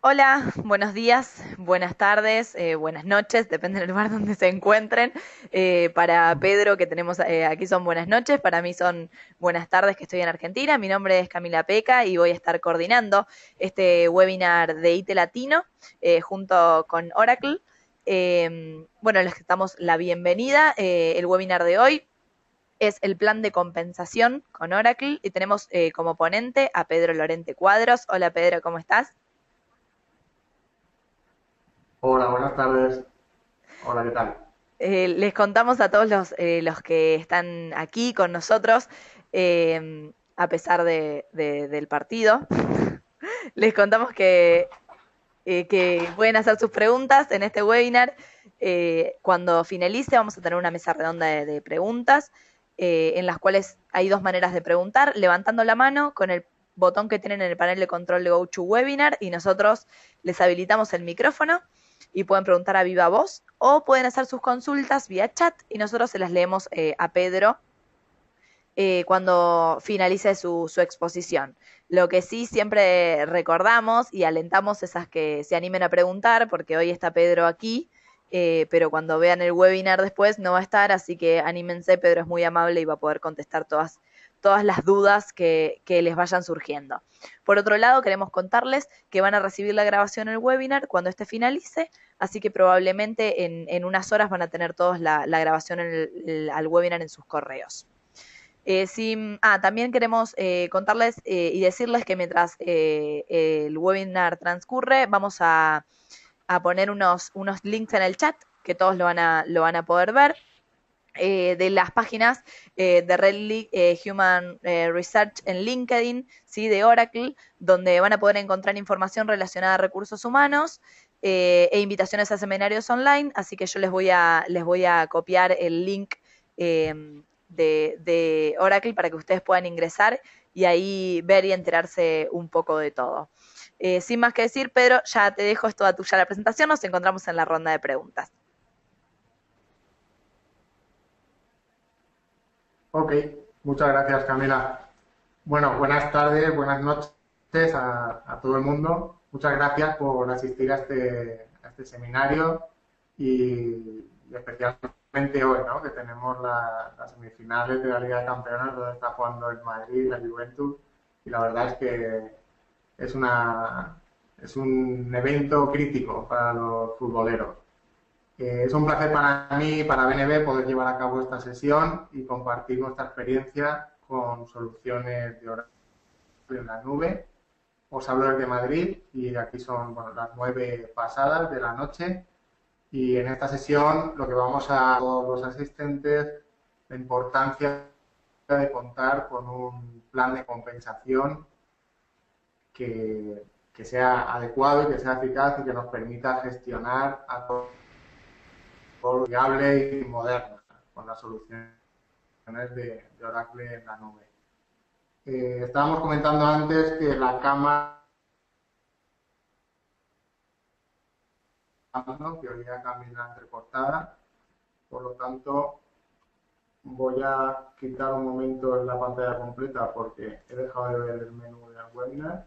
Hola, buenos días, buenas tardes, buenas noches, depende del lugar donde se encuentren. Para Pedro, que tenemos aquí, son buenas noches, para mí son buenas tardes, que estoy en Argentina. Mi nombre es Camila Peca y voy a estar coordinando este webinar de IT Latino junto con Oracle. Bueno, les damos la bienvenida. El webinar de hoy es el plan de compensación con Oracle y tenemos como ponente a Pedro Lorente Cuadros. Hola Pedro, ¿cómo estás? Hola, buenas tardes. Hola, ¿qué tal? Les contamos a todos los que están aquí con nosotros, a pesar del partido, les contamos que pueden hacer sus preguntas en este webinar. Cuando finalice vamos a tener una mesa redonda de preguntas, en las cuales hay dos maneras de preguntar: levantando la mano con el botón que tienen en el panel de control de GoToWebinar y nosotros les habilitamos el micrófono y pueden preguntar a viva voz, o pueden hacer sus consultas vía chat y nosotros se las leemos a Pedro cuando finalice su exposición. Lo que sí siempre recordamos y alentamos es a que se animen a preguntar, porque hoy está Pedro aquí, pero cuando vean el webinar después no va a estar, así que anímense. Pedro es muy amable y va a poder contestar todas las dudas que les vayan surgiendo. Por otro lado, queremos contarles que van a recibir la grabación del webinar cuando este finalice, así que probablemente en unas horas van a tener todos la grabación al webinar en sus correos. Sí, también queremos contarles y decirles que mientras el webinar transcurre, vamos a poner unos links en el chat que todos lo van a poder ver, de las páginas de Red Human Research en LinkedIn, ¿sí? De Oracle, donde van a poder encontrar información relacionada a recursos humanos e invitaciones a seminarios online. Así que yo les voy a copiar el link de Oracle para que ustedes puedan ingresar y ahí ver y enterarse un poco de todo. Sin más que decir, Pedro, ya te dejo, es toda tuya la presentación. Nos encontramos en la ronda de preguntas. Ok, muchas gracias, Camila. Bueno, buenas tardes, buenas noches a todo el mundo. Muchas gracias por asistir a este seminario y especialmente hoy, ¿no? Que tenemos las semifinales de la Liga de Campeones, donde está jugando el Madrid y la Juventus. Y la verdad es que es, una, es un evento crítico para los futboleros. Es un placer para mí y para BNB poder llevar a cabo esta sesión y compartir nuestra experiencia con soluciones de horario en la nube. Os hablo desde Madrid y aquí son las 9 pasadas de la noche. Y en esta sesión lo que vamos a todos los asistentes, la importancia de contar con un plan de compensación que, que sea adecuado y que sea eficaz y que nos permita gestionar a todos viable y moderna con las soluciones de Oracle en la nube. Estábamos comentando antes que la cámara, ¿no? Que oía Camila entrecortada, por lo tanto voy a quitar un momento la pantalla completa porque he dejado de ver el menú del webinar.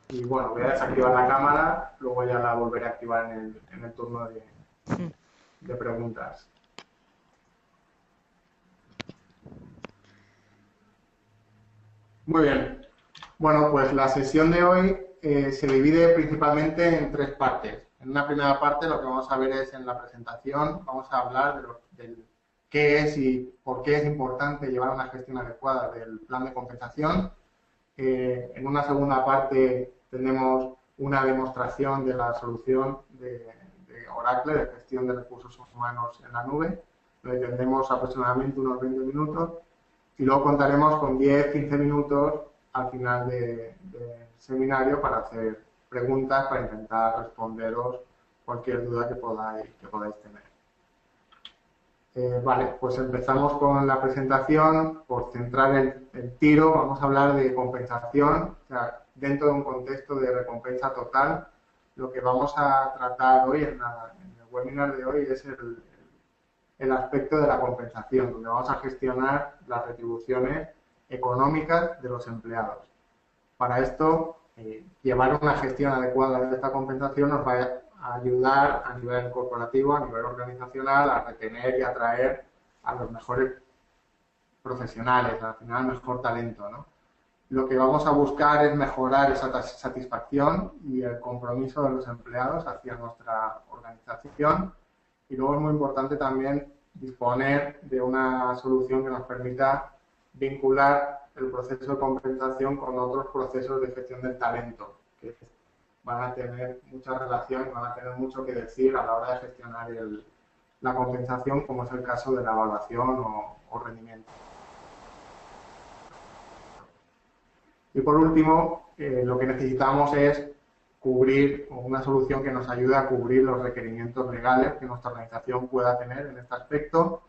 Y bueno, voy a desactivar la cámara, luego ya la volveré a activar en el turno de preguntas. Muy bien. Bueno, pues la sesión de hoy se divide principalmente en tres partes. En una primera parte lo que vamos a ver es en la presentación, vamos a hablar del qué es y por qué es importante llevar una gestión adecuada del plan de compensación. En una segunda parte tenemos una demostración de la solución de Oracle de gestión de recursos humanos en la nube, donde tendremos aproximadamente unos 20 minutos y luego contaremos con 10-15 minutos al final del seminario para hacer preguntas, para intentar responderos cualquier duda que podáis tener. Vale, pues empezamos con la presentación. Por centrar el tiro, vamos a hablar de compensación. O sea, dentro de un contexto de recompensa total, lo que vamos a tratar hoy en el webinar de hoy es el aspecto de la compensación, donde vamos a gestionar las retribuciones económicas de los empleados. Para esto llevar una gestión adecuada de esta compensación nos va a ayudar a nivel corporativo, a nivel organizacional, a retener y atraer a los mejores profesionales, al final el mejor talento, ¿no? Lo que vamos a buscar es mejorar esa satisfacción y el compromiso de los empleados hacia nuestra organización, y luego es muy importante también disponer de una solución que nos permita vincular el proceso de compensación con otros procesos de gestión del talento, que van a tener mucha relación, van a tener mucho que decir a la hora de gestionar la compensación, como es el caso de la evaluación o rendimiento. Y por último, lo que necesitamos es cubrir una solución que nos ayude a cubrir los requerimientos legales que nuestra organización pueda tener en este aspecto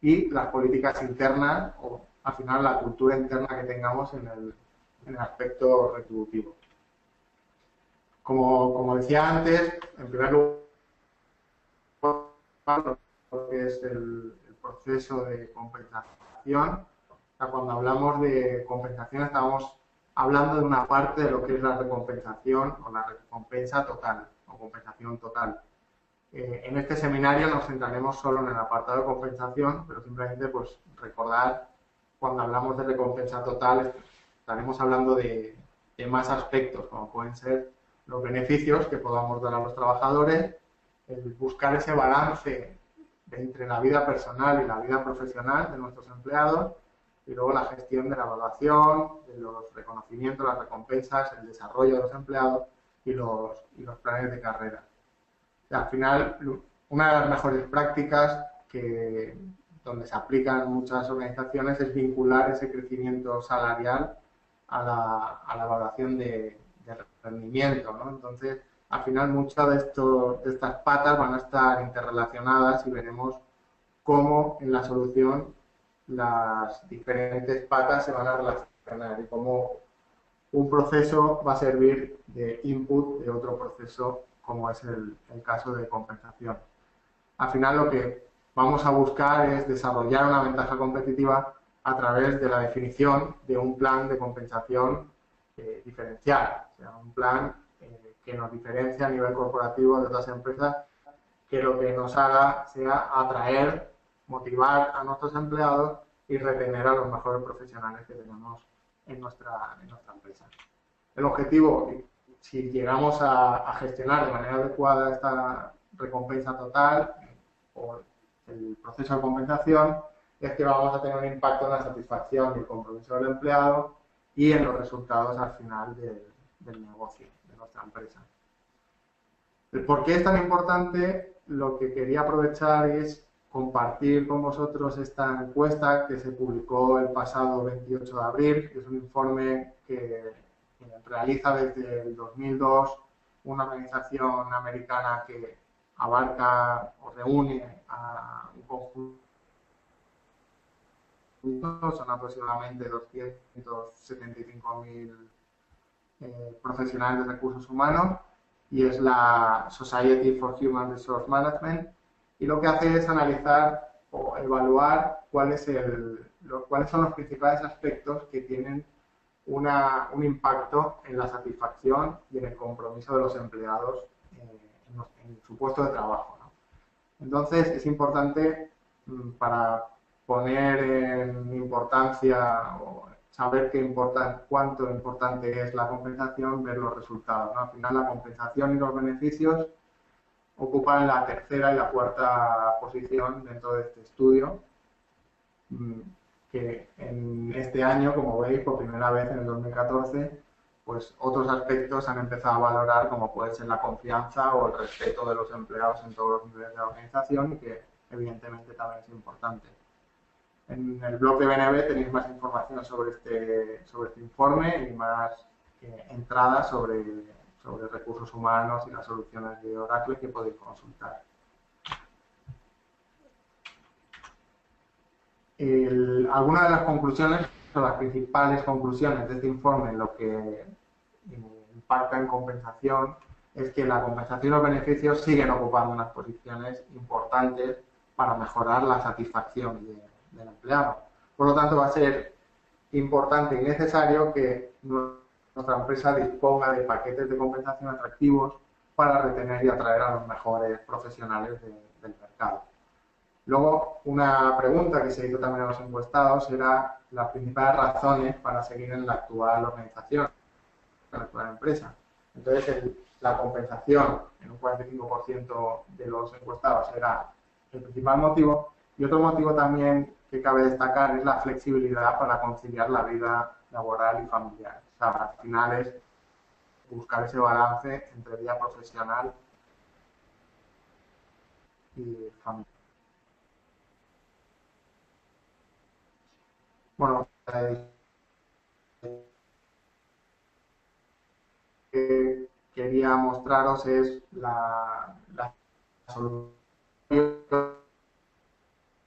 y las políticas internas o, al final, la cultura interna que tengamos en el aspecto retributivo. Como decía antes, en primer lugar, lo que es el proceso de compensación. O sea, cuando hablamos de compensación estamos hablando de una parte de lo que es la recompensación o la recompensa total o compensación total. En este seminario nos centraremos solo en el apartado de compensación, pero simplemente pues recordar, cuando hablamos de recompensa total estaremos hablando de más aspectos, como pueden ser los beneficios que podamos dar a los trabajadores, el buscar ese balance entre la vida personal y la vida profesional de nuestros empleados, y luego la gestión de la evaluación, de los reconocimientos, las recompensas, el desarrollo de los empleados y los planes de carrera. Y al final, una de las mejores prácticas donde se aplican muchas organizaciones es vincular ese crecimiento salarial a la evaluación de rendimiento, ¿no? Entonces, al final, muchas de estas patas van a estar interrelacionadas y veremos cómo en la solución las diferentes patas se van a relacionar y cómo un proceso va a servir de input de otro proceso, como es el caso de compensación. Al final, lo que vamos a buscar es desarrollar una ventaja competitiva a través de la definición de un plan de compensación diferencial, o sea, un plan que nos diferencie a nivel corporativo de otras empresas, que lo que nos haga sea atraer, motivar a nuestros empleados y retener a los mejores profesionales que tenemos en nuestra empresa. El objetivo, si llegamos a gestionar de manera adecuada esta recompensa total o el proceso de compensación, es que vamos a tener un impacto en la satisfacción y el compromiso del empleado y en los resultados al final del negocio de nuestra empresa. ¿Por qué es tan importante? Lo que quería aprovechar es compartir con vosotros esta encuesta que se publicó el pasado 28 de abril, que es un informe que realiza desde el 2002 una organización americana que abarca o reúne a un conjunto, son aproximadamente 275.000 profesionales de recursos humanos, y es la Society for Human Resource Management, y lo que hace es analizar o evaluar cuáles son los principales aspectos que tienen un impacto en la satisfacción y en el compromiso de los empleados en su puesto de trabajo, ¿no? Entonces, es importante para poner en importancia o saber cuánto importante es la compensación, ver los resultados, ¿no? Al final, la compensación y los beneficios ocupan la tercera y la cuarta posición dentro de este estudio, que en este año, como veis, por primera vez en el 2014, pues otros aspectos han empezado a valorar, como puede ser la confianza o el respeto de los empleados en todos los niveles de la organización, y que evidentemente también es importante. En el blog de BNB tenéis más información sobre este informe y más entradas sobre recursos humanos y las soluciones de Oracle que podéis consultar. Algunas de las conclusiones, o las principales conclusiones de este informe, en lo que impacta en compensación, es que la compensación y los beneficios siguen ocupando unas posiciones importantes para mejorar la satisfacción del empleado. Por lo tanto, va a ser importante y necesario que nuestra empresa disponga de paquetes de compensación atractivos para retener y atraer a los mejores profesionales del mercado. Luego, una pregunta que se hizo también a los encuestados era las principales razones para seguir en la actual organización, en la actual empresa. Entonces, la compensación en un 45% de los encuestados era el principal motivo, y otro motivo también que cabe destacar es la flexibilidad para conciliar la vida laboral y familiar. O sea, al final es buscar ese balance entre vida profesional y familiar. Bueno, que quería mostraros es la solución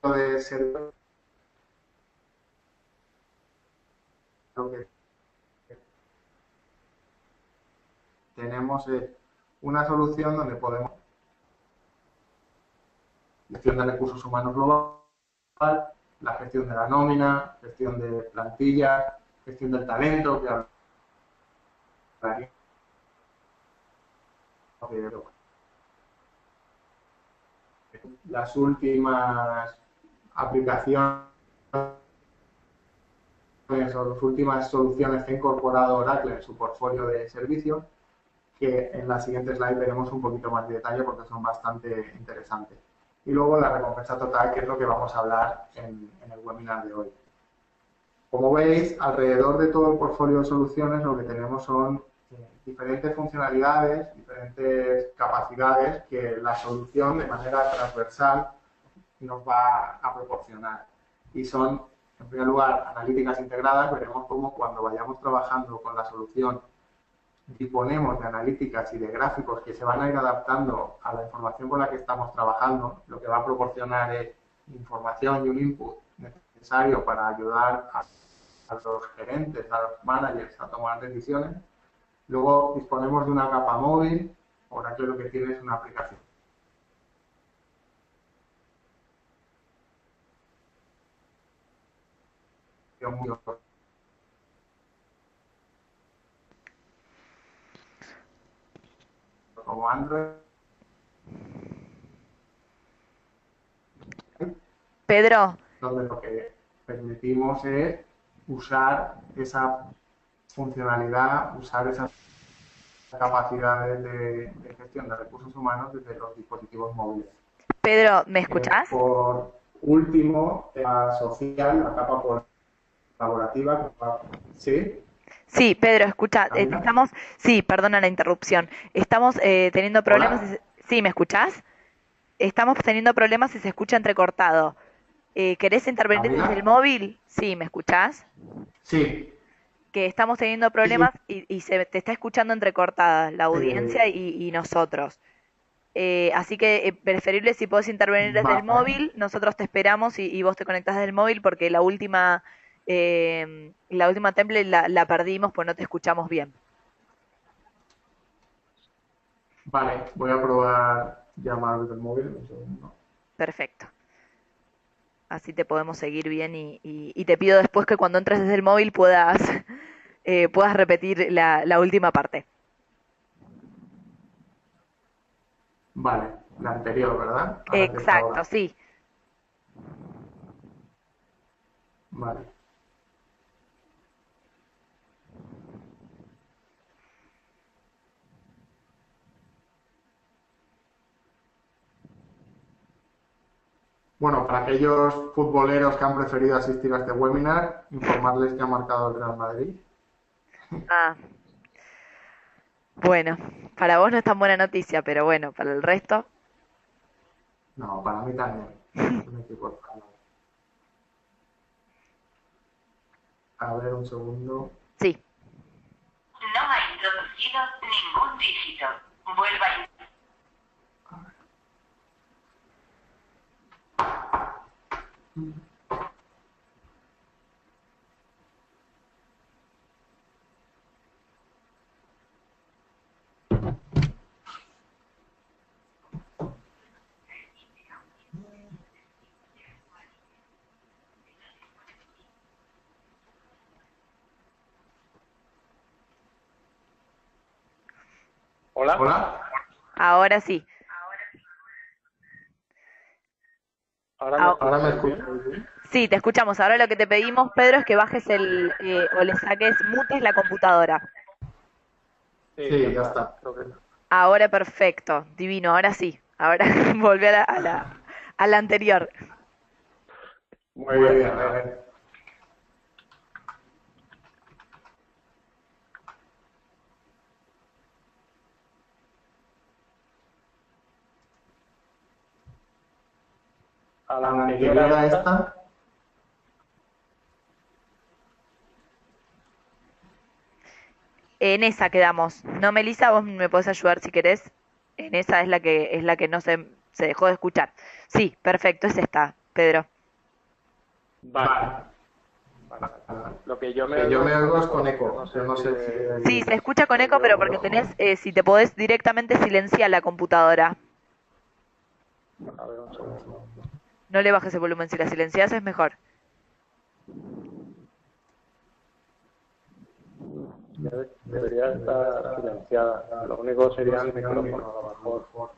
de ser lo que tenemos es una solución donde podemos gestión de recursos humanos global, la gestión de la nómina, gestión de plantillas, gestión del talento, que hablaría de las últimas aplicaciones o las últimas soluciones que ha incorporado Oracle en su portfolio de servicios, que en la siguiente slide veremos un poquito más de detalle porque son bastante interesantes. Y luego la recompensa total, que es lo que vamos a hablar en el webinar de hoy. Como veis, alrededor de todo el portfolio de soluciones lo que tenemos son diferentes funcionalidades, diferentes capacidades que la solución de manera transversal nos va a proporcionar. Y son, en primer lugar, analíticas integradas. Veremos cómo cuando vayamos trabajando con la solución disponemos de analíticas y de gráficos que se van a ir adaptando a la información con la que estamos trabajando. Lo que va a proporcionar es información y un input necesario para ayudar a los gerentes, a los managers a tomar decisiones. Luego disponemos de una capa móvil, ahora que lo que tiene es una aplicación muy como Android. Pedro, Donde lo que permitimos es usar esa funcionalidad, usar esas capacidades de gestión de recursos humanos desde los dispositivos móviles. Pedro, ¿me escuchás? Por último, la social, la capa colaborativa. ¿Sí? Sí, Pedro, escucha, ¿Camila? sí, perdona la interrupción. Estamos teniendo problemas. ¿Hola? Sí, ¿me escuchás? Estamos teniendo problemas y se escucha entrecortado. ¿Querés intervenir desde el ¿Camila? móvil? Sí, ¿me escuchás? Sí, Que estamos teniendo sí, sí. problemas y se te está escuchando entrecortada la audiencia Eh, y nosotros. Así que preferible si podés intervenir desde el vale, móvil, nosotros te esperamos y vos te conectás desde el móvil porque la última template la perdimos pues no te escuchamos bien. vale, voy a probar llamar desde el móvil. Un segundo. Perfecto. Así te podemos seguir bien y te pido después que cuando entres desde el móvil puedas repetir la última parte. Vale, la anterior, ¿verdad? A la que está Exacto, ahora. sí. Vale. Bueno, para aquellos futboleros que han preferido asistir a este webinar, informarles que ha marcado el Real Madrid. Ah, bueno, para vos no es tan buena noticia, pero bueno, para el resto, No, para mí también. Es un equipo español. A ver, un segundo. sí. No ha introducido ningún dígito. Vuelva a... ¿Hola? Hola. Ahora sí. Ah, Ahora me escucháis bien? escuchas. sí, te escuchamos. Ahora lo que te pedimos, Pedro, es que bajes o le saques, mutes la computadora. Sí, ya Sí, ya está. está. Creo que Ahora perfecto, divino, ahora sí. Ahora volví a la anterior. muy Muy bien. bien, a ver. A la A la anterior anterior a a esta, esta, En esa quedamos. No, Melissa, vos me podés ayudar si querés. En esa es la que no se dejó de escuchar. Sí, perfecto, es esta, Pedro. vale, vale. vale. Lo que yo me Que yo oigo me es con oigo es eco. con Yo no eco. Yo sé no si sé si Sí, se escucha con soy eco, pero yo. porque si te podés directamente silenciar la computadora. A ver, un segundo. No le bajes el volumen, si la silencias es mejor. Debería estar silenciada. Lo único sería el micrófono, a lo mejor.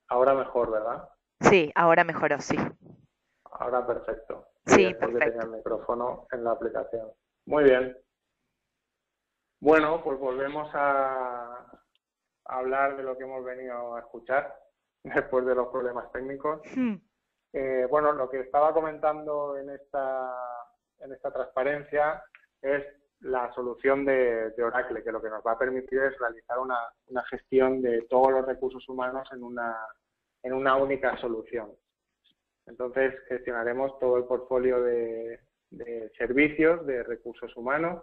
Ahora mejor, ¿verdad? Sí, ahora mejoró, sí. Ahora perfecto. Sí, Sí, es porque tenía perfecto. el micrófono en la aplicación. Muy bien. Bueno, pues volvemos a hablar de lo que hemos venido a escuchar después de los problemas técnicos. Hmm. Bueno, lo que estaba comentando en esta transparencia es la solución de Oracle, que lo que nos va a permitir es realizar una gestión de todos los recursos humanos en una única solución. Entonces, gestionaremos todo el portfolio de servicios de recursos humanos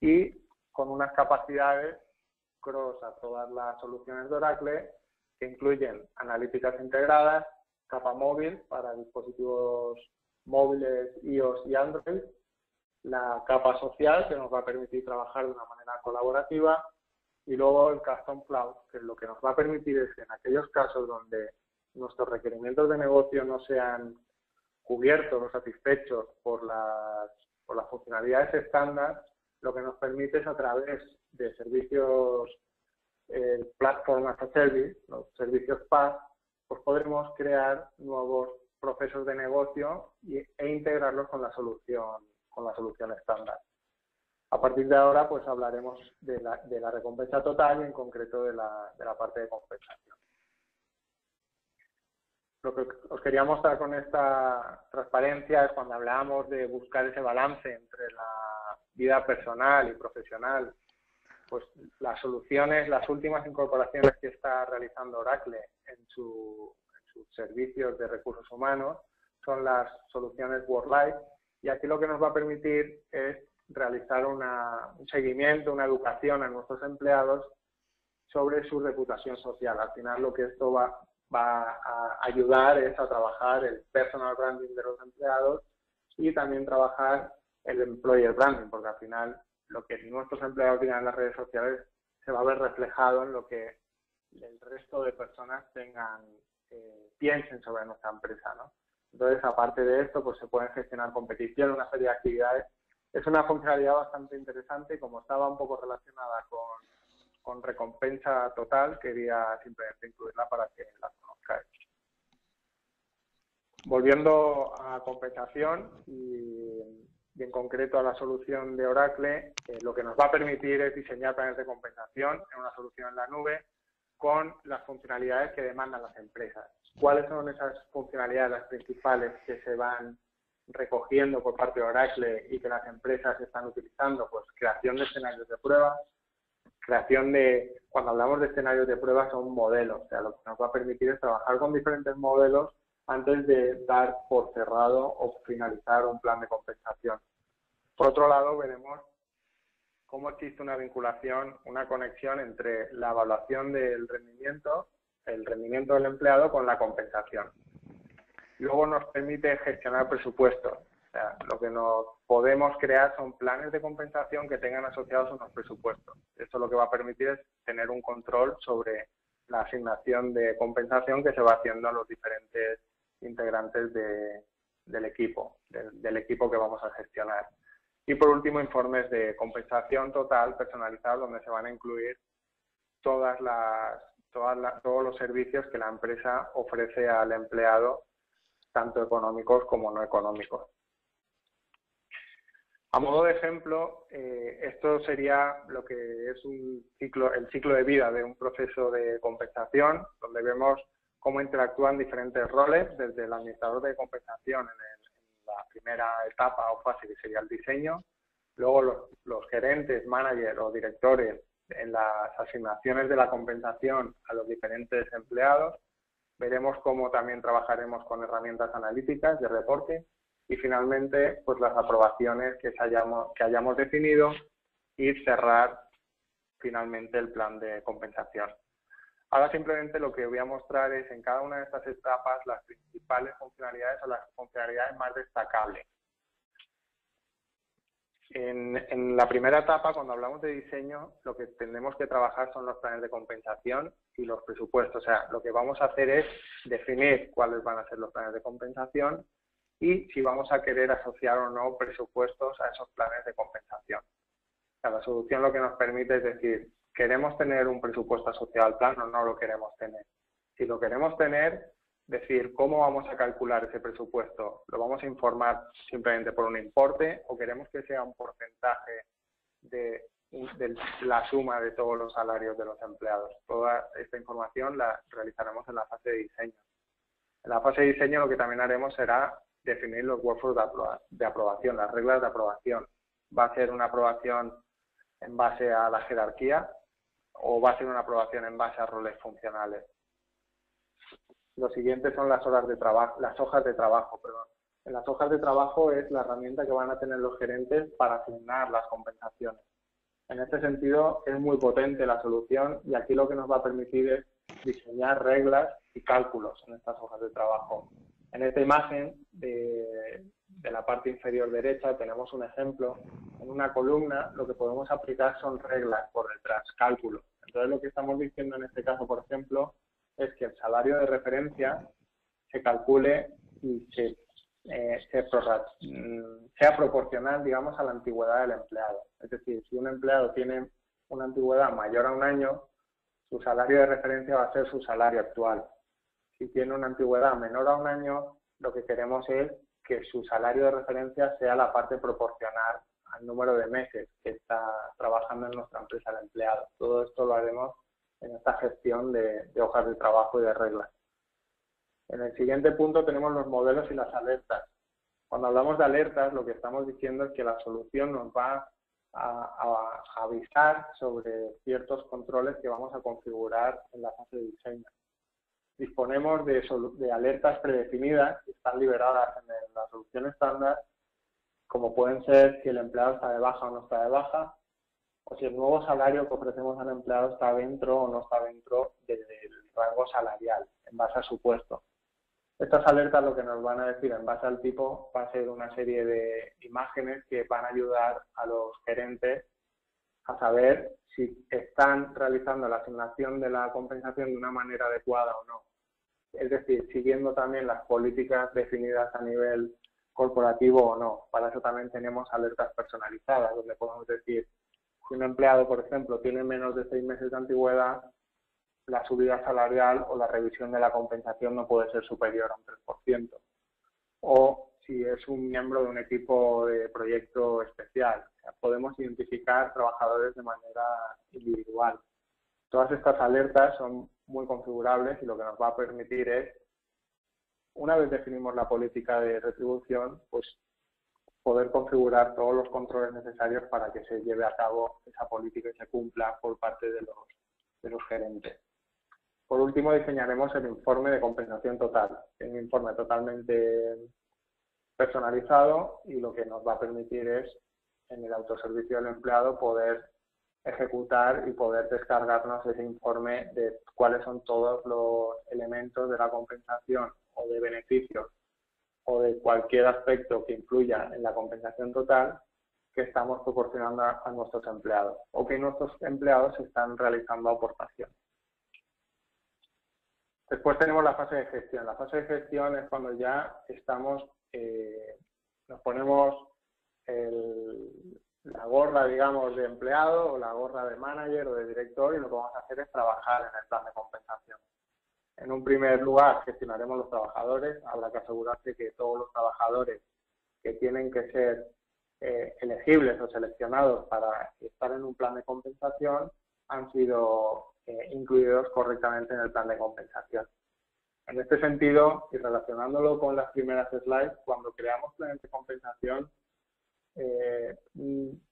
y con unas capacidades cross a todas las soluciones de Oracle, que incluyen analíticas integradas, capa móvil para dispositivos móviles iOS y Android, la capa social, que nos va a permitir trabajar de una manera colaborativa, y luego el Custom Cloud, que lo que nos va a permitir es que en aquellos casos donde nuestros requerimientos de negocio no sean cubiertos o satisfechos por las funcionalidades estándar, lo que nos permite es a través de servicios Platform as a Service, los servicios PaaS, pues podremos crear nuevos procesos de negocio e integrarlos con la solución estándar. A partir de ahora, pues hablaremos de la recompensa total y en concreto de la parte de compensación. Lo que os quería mostrar con esta transparencia es cuando hablábamos de buscar ese balance entre la vida personal y profesional, pues las soluciones, las últimas incorporaciones que está realizando Oracle en sus servicios de recursos humanos son las soluciones WorkLife, y aquí lo que nos va a permitir es realizar un seguimiento, una educación a nuestros empleados sobre su reputación social. Al final lo que esto va a ayudar es a trabajar el personal branding de los empleados y también trabajar el employer branding, porque al final lo que nuestros empleados digan en las redes sociales se va a ver reflejado en lo que el resto de personas piensen sobre nuestra empresa, ¿no? Entonces, aparte de esto, pues se pueden gestionar competición, una serie de actividades. Es una funcionalidad bastante interesante y como estaba un poco relacionada con recompensa total, quería simplemente incluirla para que la conozcáis. Volviendo a compensación y en concreto a la solución de Oracle, lo que nos va a permitir es diseñar planes de compensación en una solución en la nube con las funcionalidades que demandan las empresas. ¿Cuáles son esas funcionalidades las principales que se van recogiendo por parte de Oracle y que las empresas están utilizando? Pues creación de escenarios de prueba, cuando hablamos de escenarios de prueba son modelos, o sea, lo que nos va a permitir es trabajar con diferentes modelos antes de dar por cerrado o finalizar un plan de compensación. Por otro lado, veremos cómo existe una vinculación, una conexión entre la evaluación del rendimiento, el rendimiento del empleado con la compensación. Luego nos permite gestionar presupuestos. O sea, lo que nos podemos crear son planes de compensación que tengan asociados unos presupuestos. Esto lo que va a permitir es tener un control sobre la asignación de compensación que se va haciendo a los diferentes integrantes del equipo que vamos a gestionar. Y por último, informes de compensación total personalizados donde se van a incluir todos los servicios que la empresa ofrece al empleado, tanto económicos como no económicos. A modo de ejemplo, esto sería lo que es el ciclo de vida de un proceso de compensación, donde vemos cómo interactúan diferentes roles, desde el administrador de compensación en la primera etapa o fase, que sería el diseño, luego los gerentes, managers o directores en las asignaciones de la compensación a los diferentes empleados. Veremos cómo también trabajaremos con herramientas analíticas de reporte y finalmente pues las aprobaciones que hayamos definido y cerrar finalmente el plan de compensación. Ahora simplemente lo que voy a mostrar es en cada una de estas etapas las principales funcionalidades o las funcionalidades más destacables. En la primera etapa, cuando hablamos de diseño, lo que tenemos que trabajar son los planes de compensación y los presupuestos. O sea, lo que vamos a hacer es definir cuáles van a ser los planes de compensación y si vamos a querer asociar o no presupuestos a esos planes de compensación. O sea, la solución lo que nos permite es decir, ¿queremos tener un presupuesto asociado al plan o no lo queremos tener? Si lo queremos tener, decir cómo vamos a calcular ese presupuesto. ¿Lo vamos a informar simplemente por un importe o queremos que sea un porcentaje de la suma de todos los salarios de los empleados? Toda esta información la realizaremos en la fase de diseño. En la fase de diseño lo que también haremos será definir los workflows de aprobación, las reglas de aprobación. ¿Va a ser una aprobación en base a la jerarquía o va a ser una aprobación en base a roles funcionales? Lo siguiente son las hojas de trabajo. En las hojas de trabajo es la herramienta que van a tener los gerentes para asignar las compensaciones. En este sentido es muy potente la solución y aquí lo que nos va a permitir es diseñar reglas y cálculos en estas hojas de trabajo. En esta imagen de la parte inferior derecha tenemos un ejemplo. En una columna lo que podemos aplicar son reglas por detrás, cálculos. Entonces lo que estamos diciendo en este caso, por ejemplo, es que el salario de referencia se calcule y sea proporcional, digamos, a la antigüedad del empleado. Es decir, si un empleado tiene una antigüedad mayor a un año, su salario de referencia va a ser su salario actual. Si tiene una antigüedad menor a un año, lo que queremos es que su salario de referencia sea la parte proporcional al número de meses que está trabajando en nuestra empresa el empleado. Todo esto lo haremos en esta gestión de hojas de trabajo y de reglas. En el siguiente punto tenemos los modelos y las alertas. Cuando hablamos de alertas, lo que estamos diciendo es que la solución nos va a avisar sobre ciertos controles que vamos a configurar en la fase de diseño. Disponemos de alertas predefinidas que están liberadas en la solución estándar, como pueden ser si el empleado está de baja o no está de baja, o si el nuevo salario que ofrecemos al empleado está dentro o no está dentro del rango salarial, en base a su puesto. Estas alertas lo que nos van a decir en base al tipo va a ser una serie de imágenes que van a ayudar a los gerentes a saber si están realizando la asignación de la compensación de una manera adecuada o no. Es decir, siguiendo también las políticas definidas a nivel corporativo o no. Para eso también tenemos alertas personalizadas, donde podemos decir, si un empleado, por ejemplo, tiene menos de 6 meses de antigüedad, la subida salarial o la revisión de la compensación no puede ser superior a un 3%. O si es un miembro de un equipo de proyecto especial. O sea, podemos identificar trabajadores de manera individual. Todas estas alertas son muy configurables y lo que nos va a permitir es, una vez definimos la política de retribución, pues poder configurar todos los controles necesarios para que se lleve a cabo esa política y se cumpla por parte de los gerentes. Por último, diseñaremos el informe de compensación total, un informe totalmente personalizado y lo que nos va a permitir es, en el autoservicio del empleado, poder ejecutar y poder descargarnos ese informe de cuáles son todos los elementos de la compensación o de beneficios o de cualquier aspecto que influya en la compensación total que estamos proporcionando a nuestros empleados o que nuestros empleados están realizando aportación. Después tenemos la fase de gestión. La fase de gestión es cuando ya estamos, nos ponemos la gorra, digamos, de empleado o la gorra de manager o de director, y lo que vamos a hacer es trabajar en el plan de compensación. En un primer lugar, gestionaremos los trabajadores. Habrá que asegurarse que todos los trabajadores que tienen que ser elegibles o seleccionados para estar en un plan de compensación han sido incluidos correctamente en el plan de compensación. En este sentido, y relacionándolo con las primeras slides, cuando creamos planes de compensación,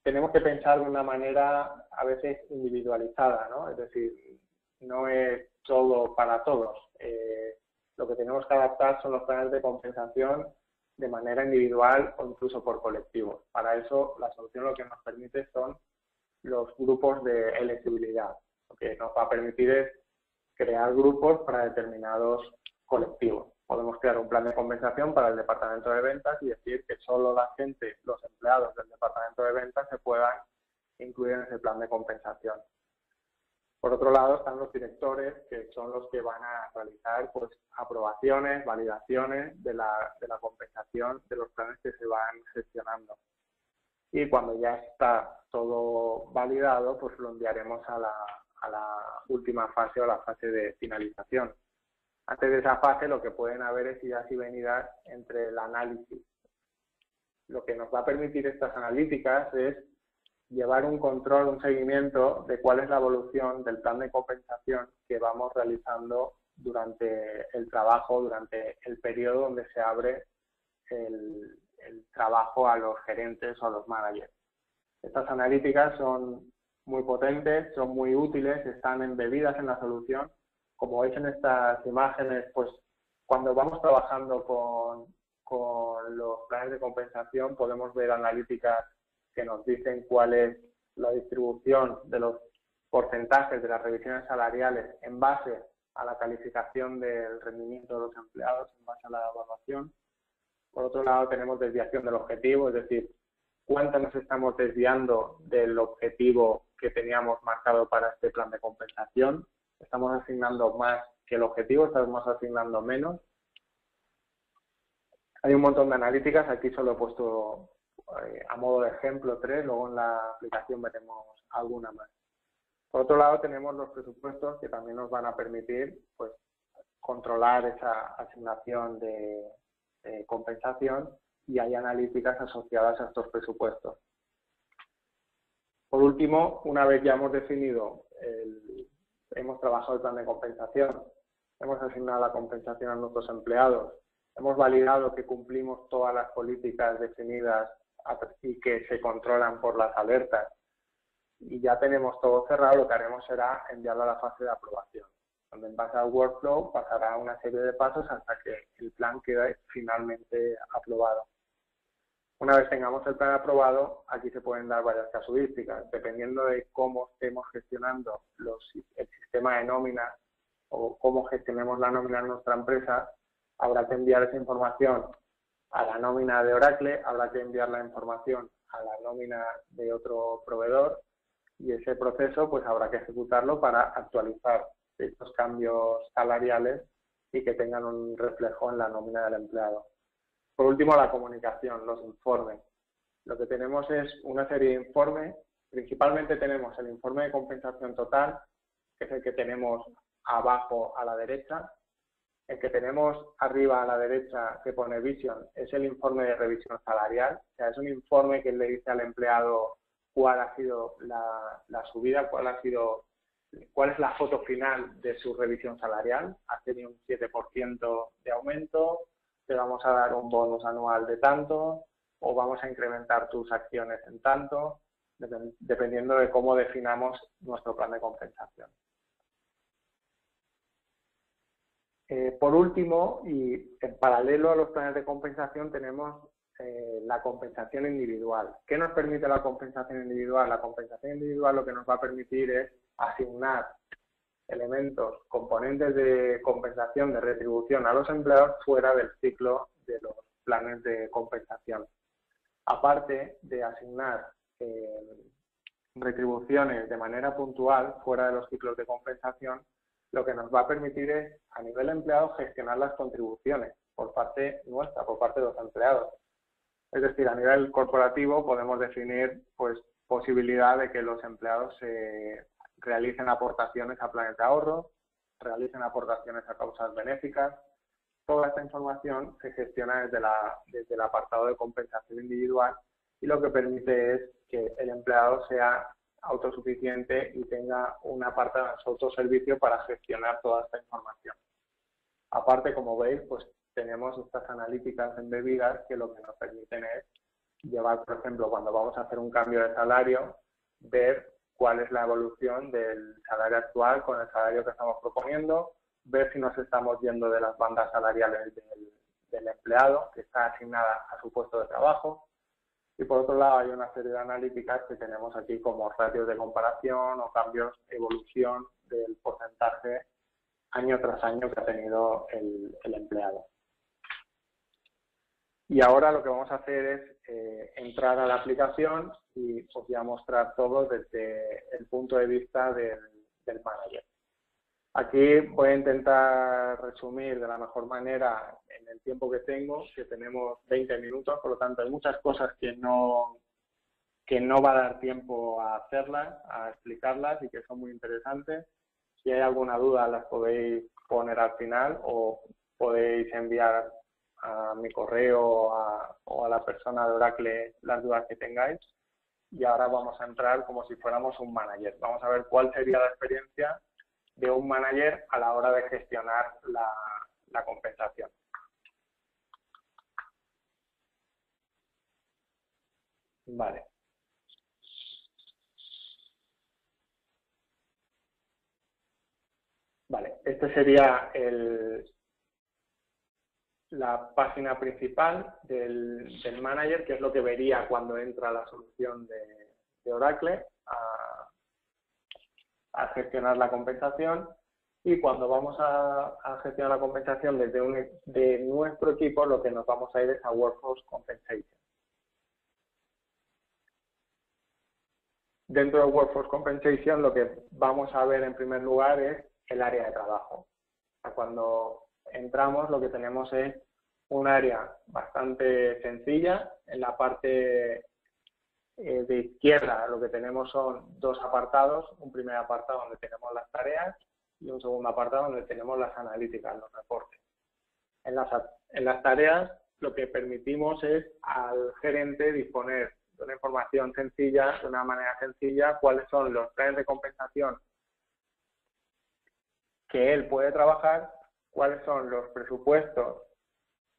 tenemos que pensar de una manera a veces individualizada, ¿no? Es decir, no es todo para todos. Lo que tenemos que adaptar son los planes de compensación de manera individual o incluso por colectivos. Para eso, la solución lo que nos permite son los grupos de elegibilidad. Lo que nos va a permitir es crear grupos para determinados colectivos. Podemos crear un plan de compensación para el departamento de ventas y decir que solo la gente, los empleados del departamento de ventas se puedan incluir en ese plan de compensación. Por otro lado, están los directores, que son los que van a realizar pues, aprobaciones, validaciones de la compensación de los planes que se van gestionando. Y cuando ya está todo validado, pues lo enviaremos a la última fase o la fase de finalización. Antes de esa fase, lo que pueden haber es idas y venidas entre el análisis. Lo que nos va a permitir estas analíticas es llevar un control, un seguimiento de cuál es la evolución del plan de compensación que vamos realizando durante el trabajo, durante el periodo donde se abre el trabajo a los gerentes o a los managers. Estas analíticas son muy potentes, son muy útiles, están embebidas en la solución. Como veis en estas imágenes, pues cuando vamos trabajando con los planes de compensación podemos ver analíticas que nos dicen cuál es la distribución de los porcentajes de las revisiones salariales en base a la calificación del rendimiento de los empleados, en base a la evaluación. Por otro lado, tenemos desviación del objetivo, es decir, cuánto nos estamos desviando del objetivo que teníamos marcado para este plan de compensación. Estamos asignando más que el objetivo, estamos asignando menos. Hay un montón de analíticas, aquí solo he puesto a modo de ejemplo 3, luego en la aplicación veremos alguna más. Por otro lado, tenemos los presupuestos que también nos van a permitir pues, controlar esa asignación de compensación, y hay analíticas asociadas a estos presupuestos. Por último, una vez ya hemos definido, hemos trabajado el plan de compensación, hemos asignado la compensación a nuestros empleados, hemos validado que cumplimos todas las políticas definidas y que se controlan por las alertas, y ya tenemos todo cerrado, lo que haremos será enviarlo a la fase de aprobación, donde en base al workflow pasará una serie de pasos hasta que el plan quede finalmente aprobado. Una vez tengamos el plan aprobado, aquí se pueden dar varias casuísticas, dependiendo de cómo estemos gestionando el sistema de nómina o cómo gestionemos la nómina en nuestra empresa. Habrá que enviar esa información a la nómina de Oracle, habrá que enviar la información a la nómina de otro proveedor, y ese proceso pues habrá que ejecutarlo para actualizar estos cambios salariales y que tengan un reflejo en la nómina del empleado. Por último, la comunicación, los informes. Lo que tenemos es una serie de informes. Principalmente tenemos el informe de compensación total, que es el que tenemos abajo a la derecha. El que tenemos arriba a la derecha, que pone Vision, es el informe de revisión salarial. O sea, es un informe que le dice al empleado cuál ha sido la subida, cuál es la foto final de su revisión salarial. Ha tenido un 7% de aumento, te vamos a dar un bonus anual de tanto, o vamos a incrementar tus acciones en tanto, dependiendo de cómo definamos nuestro plan de compensación. Por último, y en paralelo a los planes de compensación, tenemos la compensación individual. ¿Qué nos permite la compensación individual? La compensación individual lo que nos va a permitir es asignar elementos, componentes de compensación, de retribución a los empleados fuera del ciclo de los planes de compensación. Aparte de asignar retribuciones de manera puntual fuera de los ciclos de compensación, lo que nos va a permitir es, a nivel empleado, gestionar las contribuciones por parte nuestra, por parte de los empleados. Es decir, a nivel corporativo podemos definir pues posibilidad de que los empleados realicen aportaciones a planes de ahorro, realicen aportaciones a causas benéficas. Toda esta información se gestiona desde el apartado de compensación individual y lo que permite es que el empleado sea autosuficiente y tenga un apartado de su autoservicio para gestionar toda esta información. Aparte, como veis, pues tenemos estas analíticas embebidas que lo que nos permiten es llevar, por ejemplo, cuando vamos a hacer un cambio de salario, ver cuál es la evolución del salario actual con el salario que estamos proponiendo, ver si nos estamos yendo de las bandas salariales del empleado que está asignada a su puesto de trabajo. Y por otro lado hay una serie de analíticas que tenemos aquí como ratios de comparación o cambios, evolución del porcentaje año tras año que ha tenido el empleado. Y ahora lo que vamos a hacer es entrar a la aplicación y os voy a mostrar todo desde el punto de vista del manager. Aquí voy a intentar resumir de la mejor manera en el tiempo que tengo, que tenemos 20 minutos, por lo tanto hay muchas cosas que no va a dar tiempo a hacerlas, a explicarlas y que son muy interesantes. Si hay alguna duda las podéis poner al final o podéis enviar a mi correo o a la persona de Oracle las dudas que tengáis. Y ahora vamos a entrar como si fuéramos un manager. Vamos a ver cuál sería la experiencia de un manager a la hora de gestionar la compensación. Vale. Vale, este sería la página principal del manager, que es lo que vería cuando entra la solución de Oracle a gestionar la compensación. Y cuando vamos a gestionar la compensación de nuestro equipo, lo que nos vamos a ir es a Workforce Compensation. Dentro de Workforce Compensation lo que vamos a ver en primer lugar es el área de trabajo. Cuando entramos lo que tenemos es un área bastante sencilla. En la parte de izquierda lo que tenemos son dos apartados. Un primer apartado donde tenemos las tareas y un segundo apartado donde tenemos las analíticas, los reportes. En las tareas lo que permitimos es al gerente disponer de una información sencilla, de una manera sencilla, cuáles son los planes de compensación que él puede trabajar, cuáles son los presupuestos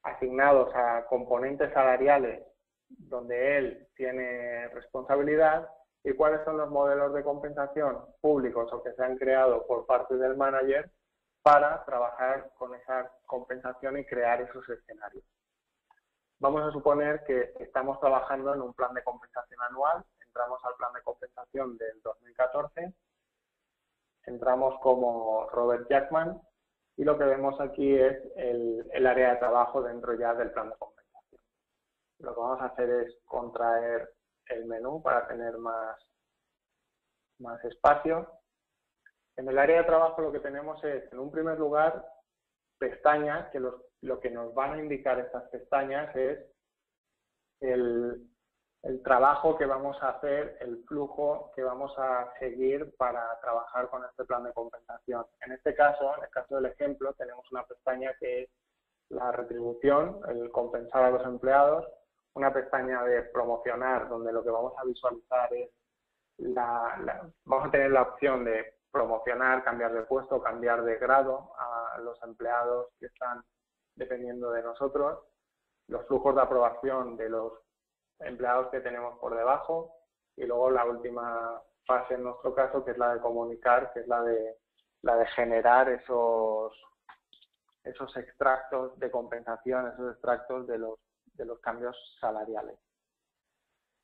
asignados a componentes salariales donde él tiene responsabilidad y cuáles son los modelos de compensación públicos o que se han creado por parte del manager para trabajar con esa compensación y crear esos escenarios. Vamos a suponer que estamos trabajando en un plan de compensación anual, entramos al plan de compensación del 2014, entramos como Robert Jackman y lo que vemos aquí es el área de trabajo dentro ya del plan de compensación. Lo que vamos a hacer es contraer el menú para tener más espacio. En el área de trabajo lo que tenemos es, en un primer lugar, pestañas, que lo que nos van a indicar estas pestañas es el trabajo que vamos a hacer, el flujo que vamos a seguir para trabajar con este plan de compensación. En este caso, en el caso del ejemplo, tenemos una pestaña que es la retribución, el compensar a los empleados, una pestaña de promocionar, donde lo que vamos a visualizar es vamos a tener la opción de promocionar, cambiar de puesto, cambiar de grado a los empleados que están dependiendo de nosotros, los flujos de aprobación de los empleados que tenemos por debajo y luego la última fase en nuestro caso, que es la de comunicar, que es la de generar esos extractos de compensación, esos extractos de los cambios salariales.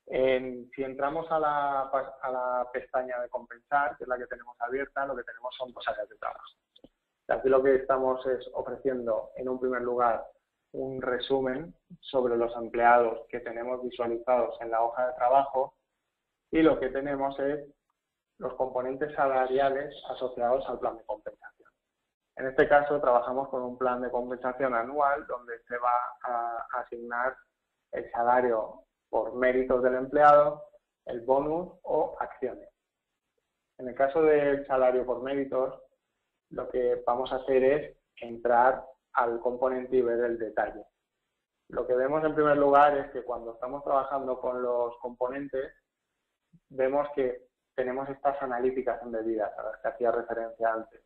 Si entramos a la pestaña de compensar, que es la que tenemos abierta, lo que tenemos son dos áreas de trabajo. Aquí lo que estamos es ofreciendo en un primer lugar un resumen sobre los empleados que tenemos visualizados en la hoja de trabajo y lo que tenemos es los componentes salariales asociados al plan de compensación. En este caso trabajamos con un plan de compensación anual donde se va a asignar el salario por méritos del empleado, el bonus o acciones. En el caso del salario por méritos, lo que vamos a hacer es entrar al componente y ver el detalle. Lo que vemos en primer lugar es que cuando estamos trabajando con los componentes, vemos que tenemos estas analíticas embebidas a las que hacía referencia antes.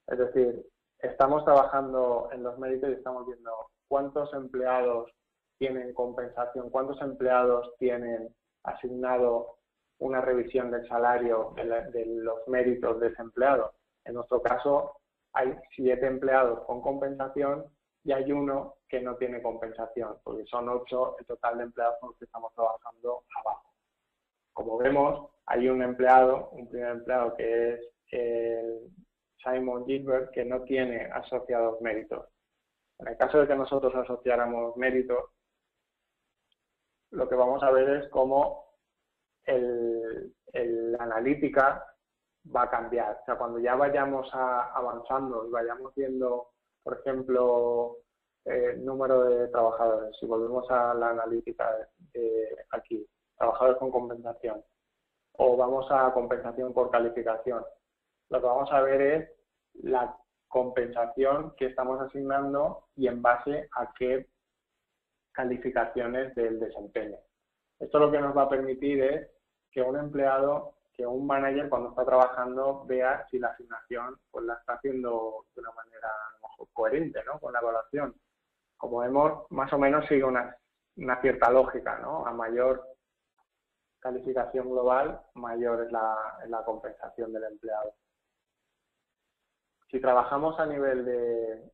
Es decir, estamos trabajando en los méritos y estamos viendo cuántos empleados tienen compensación, cuántos empleados tienen asignado una revisión del salario de los méritos de ese empleado. En nuestro caso, hay 7 empleados con compensación y hay uno que no tiene compensación, porque son 8 el total de empleados con los que estamos trabajando abajo. Como vemos, hay un primer empleado que es el Simon Gilbert, que no tiene asociados méritos. En el caso de que nosotros asociáramos méritos, lo que vamos a ver es cómo la analítica va a cambiar. O sea, cuando ya vayamos avanzando y vayamos viendo, por ejemplo, número de trabajadores, si volvemos a la analítica aquí, trabajadores con compensación, o vamos a compensación por calificación, lo que vamos a ver es la compensación que estamos asignando y en base a qué calificaciones del desempeño. Esto lo que nos va a permitir es que un empleado, que un manager cuando está trabajando vea si la asignación pues la está haciendo de una manera a lo mejor coherente, ¿no?, con la evaluación. Como vemos, más o menos sigue una cierta lógica, ¿no? A mayor calificación global, mayor es la compensación del empleado. Si trabajamos a nivel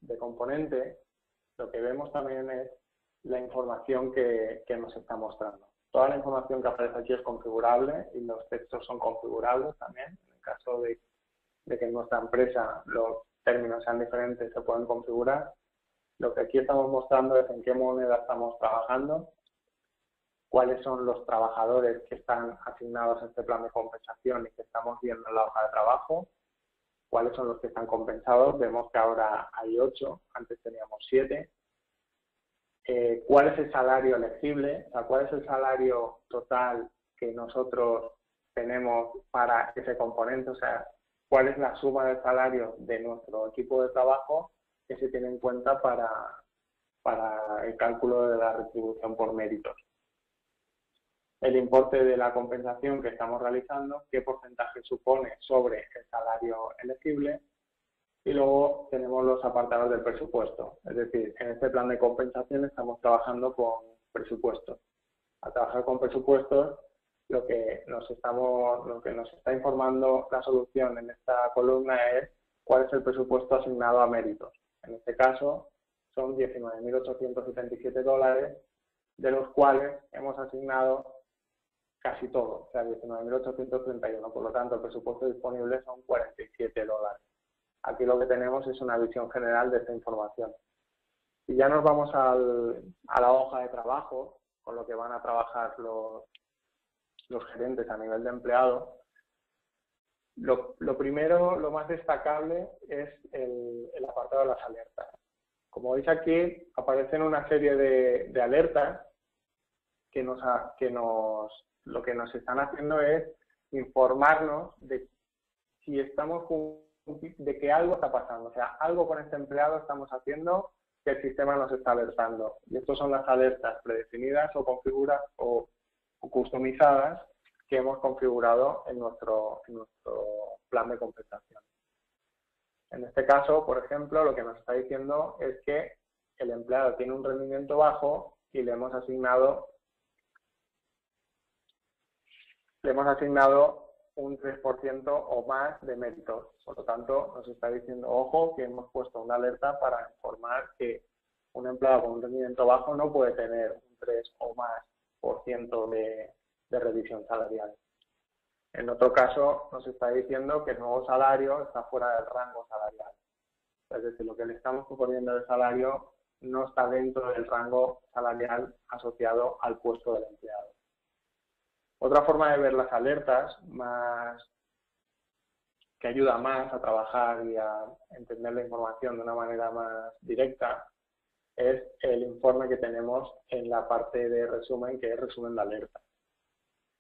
de componente, lo que vemos también es la información que nos está mostrando. Toda la información que aparece aquí es configurable y los textos son configurables también. En el caso de que en nuestra empresa los términos sean diferentes, se pueden configurar. Lo que aquí estamos mostrando es en qué moneda estamos trabajando, cuáles son los trabajadores que están asignados a este plan de compensación y que estamos viendo en la hoja de trabajo, cuáles son los que están compensados. Vemos que ahora hay 8, antes teníamos 7. ¿Cuál es el salario elegible? O sea, ¿cuál es el salario total que nosotros tenemos para ese componente? O sea, ¿cuál es la suma del salario de nuestro equipo de trabajo que se tiene en cuenta para el cálculo de la retribución por méritos? El importe de la compensación que estamos realizando, qué porcentaje supone sobre el salario elegible. Y luego tenemos los apartados del presupuesto. Es decir, en este plan de compensación estamos trabajando con presupuestos. Al trabajar con presupuestos, lo que nos está informando la solución en esta columna es cuál es el presupuesto asignado a méritos. En este caso, son $19.877, de los cuales hemos asignado casi todo, o sea, 19.831. Por lo tanto, el presupuesto disponible son $47. Aquí lo que tenemos es una visión general de esta información. Y ya nos vamos a la hoja de trabajo, con lo que van a trabajar los gerentes a nivel de empleado. Lo primero, lo más destacable es el apartado de las alertas. Como veis aquí, aparecen una serie de alertas que lo que nos están haciendo es informarnos de si estamos de que algo está pasando, o sea, algo con este empleado estamos haciendo que el sistema nos está alertando. Y estas son las alertas predefinidas o configuradas o customizadas que hemos configurado en nuestro plan de compensación. En este caso, por ejemplo, lo que nos está diciendo es que el empleado tiene un rendimiento bajo y le hemos asignado un 3% o más de méritos. Por lo tanto, nos está diciendo, ojo, que hemos puesto una alerta para informar que un empleado con un rendimiento bajo no puede tener un 3 o más por ciento de revisión salarial. En otro caso, nos está diciendo que el nuevo salario está fuera del rango salarial. Es decir, lo que le estamos proponiendo de salario no está dentro del rango salarial asociado al puesto del empleado. Otra forma de ver las alertas que ayuda más a trabajar y a entender la información de una manera más directa es el informe que tenemos en la parte de resumen, que es resumen de alertas.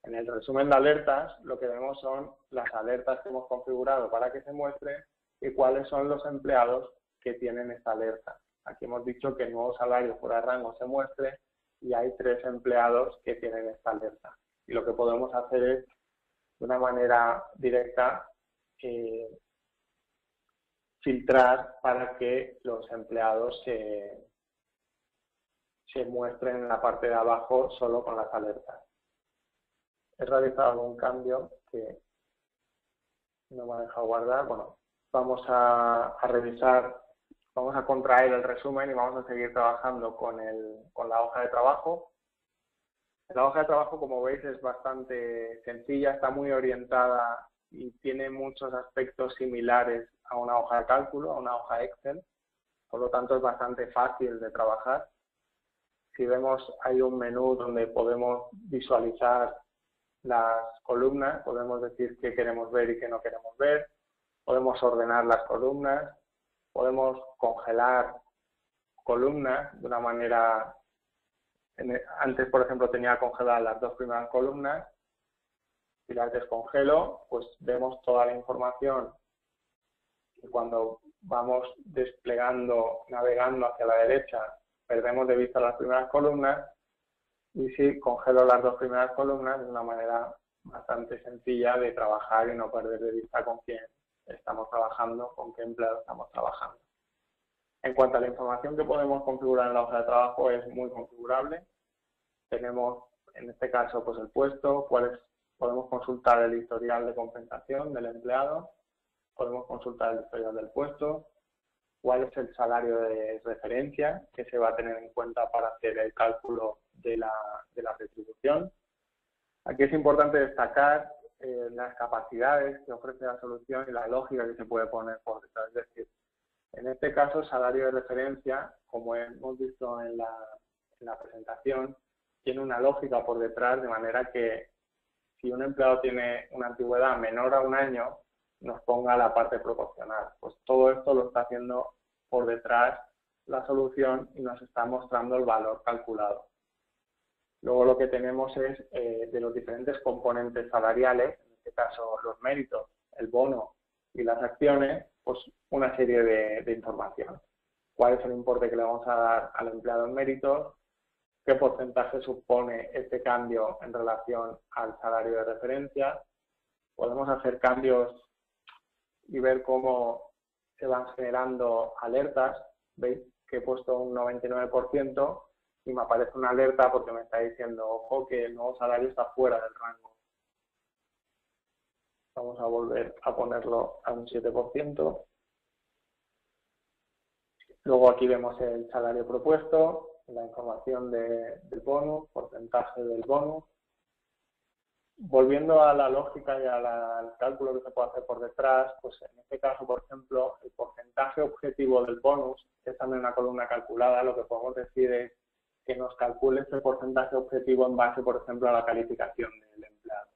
En el resumen de alertas lo que vemos son las alertas que hemos configurado para que se muestre y cuáles son los empleados que tienen esta alerta. Aquí hemos dicho que el nuevo salario fuera de rango se muestre y hay 3 empleados que tienen esta alerta. Y lo que podemos hacer es, de una manera directa, filtrar para que los empleados se muestren en la parte de abajo solo con las alertas. He realizado algún cambio que no me ha dejado guardar. Bueno, vamos a revisar, vamos a contraer el resumen y vamos a seguir trabajando con la hoja de trabajo. La hoja de trabajo, como veis, es bastante sencilla, está muy orientada y tiene muchos aspectos similares a una hoja de cálculo, a una hoja Excel. Por lo tanto, es bastante fácil de trabajar. Si vemos, hay un menú donde podemos visualizar las columnas, podemos decir qué queremos ver y qué no queremos ver, podemos ordenar las columnas, podemos congelar columnas de una manera, antes por ejemplo tenía congeladas las 2 primeras columnas, si las descongelo pues vemos toda la información y cuando vamos desplegando, navegando hacia la derecha, perdemos de vista las primeras columnas. Y sí, congelo las 2 primeras columnas de una manera bastante sencilla de trabajar y no perder de vista con quién estamos trabajando, con qué empleado estamos trabajando. En cuanto a la información que podemos configurar en la hoja de trabajo, es muy configurable. Tenemos, en este caso, pues el puesto, podemos consultar el historial de compensación del empleado, podemos consultar el historial del puesto, cuál es el salario de referencia que se va a tener en cuenta para hacer el cálculo de la retribución. Aquí es importante destacar las capacidades que ofrece la solución y la lógica que se puede poner por detrás. Es decir, en este caso, salario de referencia, como hemos visto en la presentación, tiene una lógica por detrás, de manera que si un empleado tiene una antigüedad menor a 1 año, nos ponga la parte proporcional. Pues todo esto lo está haciendo por detrás la solución y nos está mostrando el valor calculado. Luego lo que tenemos es de los diferentes componentes salariales, en este caso los méritos, el bono y las acciones, pues una serie de información. ¿Cuál es el importe que le vamos a dar al empleado en méritos? ¿Qué porcentaje supone este cambio en relación al salario de referencia? Podemos hacer cambios y ver cómo se van generando alertas. Veis que he puesto un 99% y me aparece una alerta porque me está diciendo, ojo, que el nuevo salario está fuera del rango. Vamos a volver a ponerlo a un 7%. Luego aquí vemos el salario propuesto, la información del bonus, porcentaje del bonus. Volviendo a la lógica y al cálculo que se puede hacer por detrás, pues en este caso, por ejemplo, el porcentaje objetivo del bonus es también una columna calculada. Lo que podemos decir es que nos calcule ese porcentaje objetivo en base, por ejemplo, a la calificación del empleado.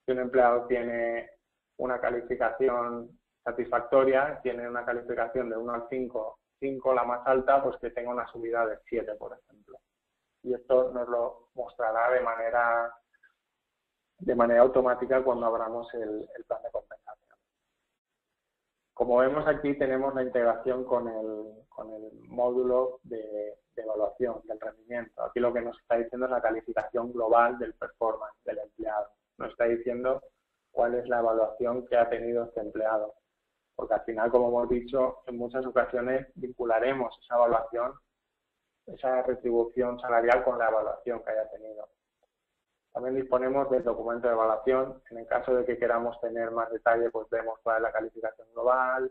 Si un empleado tiene una calificación satisfactoria, tiene una calificación de 1 al 5, 5 la más alta, pues que tenga una subida de 7, por ejemplo. Y esto nos lo mostrará de manera automática cuando abramos el plan de compensación. Como vemos aquí, tenemos la integración con el módulo de evaluación del rendimiento. Aquí lo que nos está diciendo es la calificación global del performance del empleado. Nos está diciendo cuál es la evaluación que ha tenido este empleado. Porque al final, como hemos dicho, en muchas ocasiones vincularemos esa evaluación, esa retribución salarial con la evaluación que haya tenido. También disponemos del documento de evaluación. En el caso de que queramos tener más detalle, pues vemos cuál es la calificación global,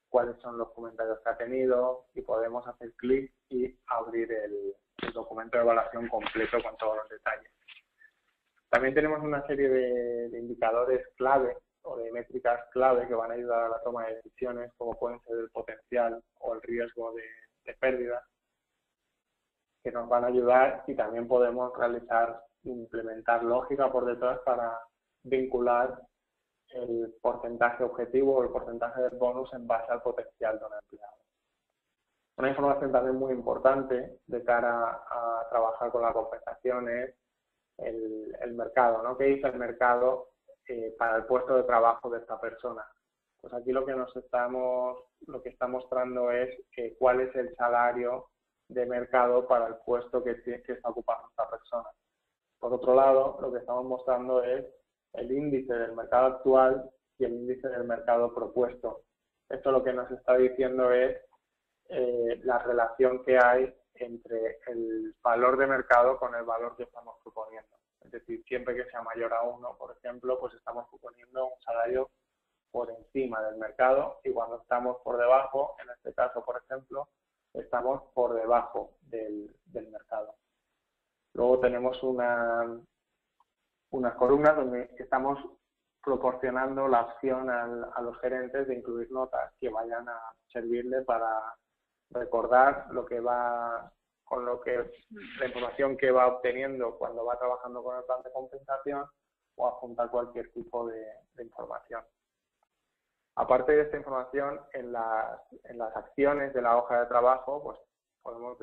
cuáles son los comentarios que ha tenido y podemos hacer clic y abrir el documento de evaluación completo con todos los detalles. También tenemos una serie de indicadores clave o de métricas clave que van a ayudar a la toma de decisiones, como pueden ser el potencial o el riesgo de pérdida, que nos van a ayudar, y también podemos implementar lógica por detrás para vincular el porcentaje objetivo o el porcentaje del bonus en base al potencial de un empleado. Una información también muy importante de cara a trabajar con la compensación es el mercado, ¿no? ¿Qué dice el mercado para el puesto de trabajo de esta persona? Pues aquí lo que está mostrando es cuál es el salario de mercado para el puesto que está ocupando esta persona. Por otro lado, lo que estamos mostrando es el índice del mercado actual y el índice del mercado propuesto. Esto lo que nos está diciendo es la relación que hay entre el valor de mercado con el valor que estamos proponiendo. Es decir, siempre que sea mayor a 1, por ejemplo, pues estamos proponiendo un salario por encima del mercado, y cuando estamos por debajo, en este caso, por ejemplo, estamos por debajo del mercado. Luego tenemos unas columnas donde estamos proporcionando la opción a los gerentes de incluir notas que vayan a servirle para recordar la información que va obteniendo cuando va trabajando con el plan de compensación, o apuntar cualquier tipo de información. Aparte de esta información, en las acciones de la hoja de trabajo, pues podemos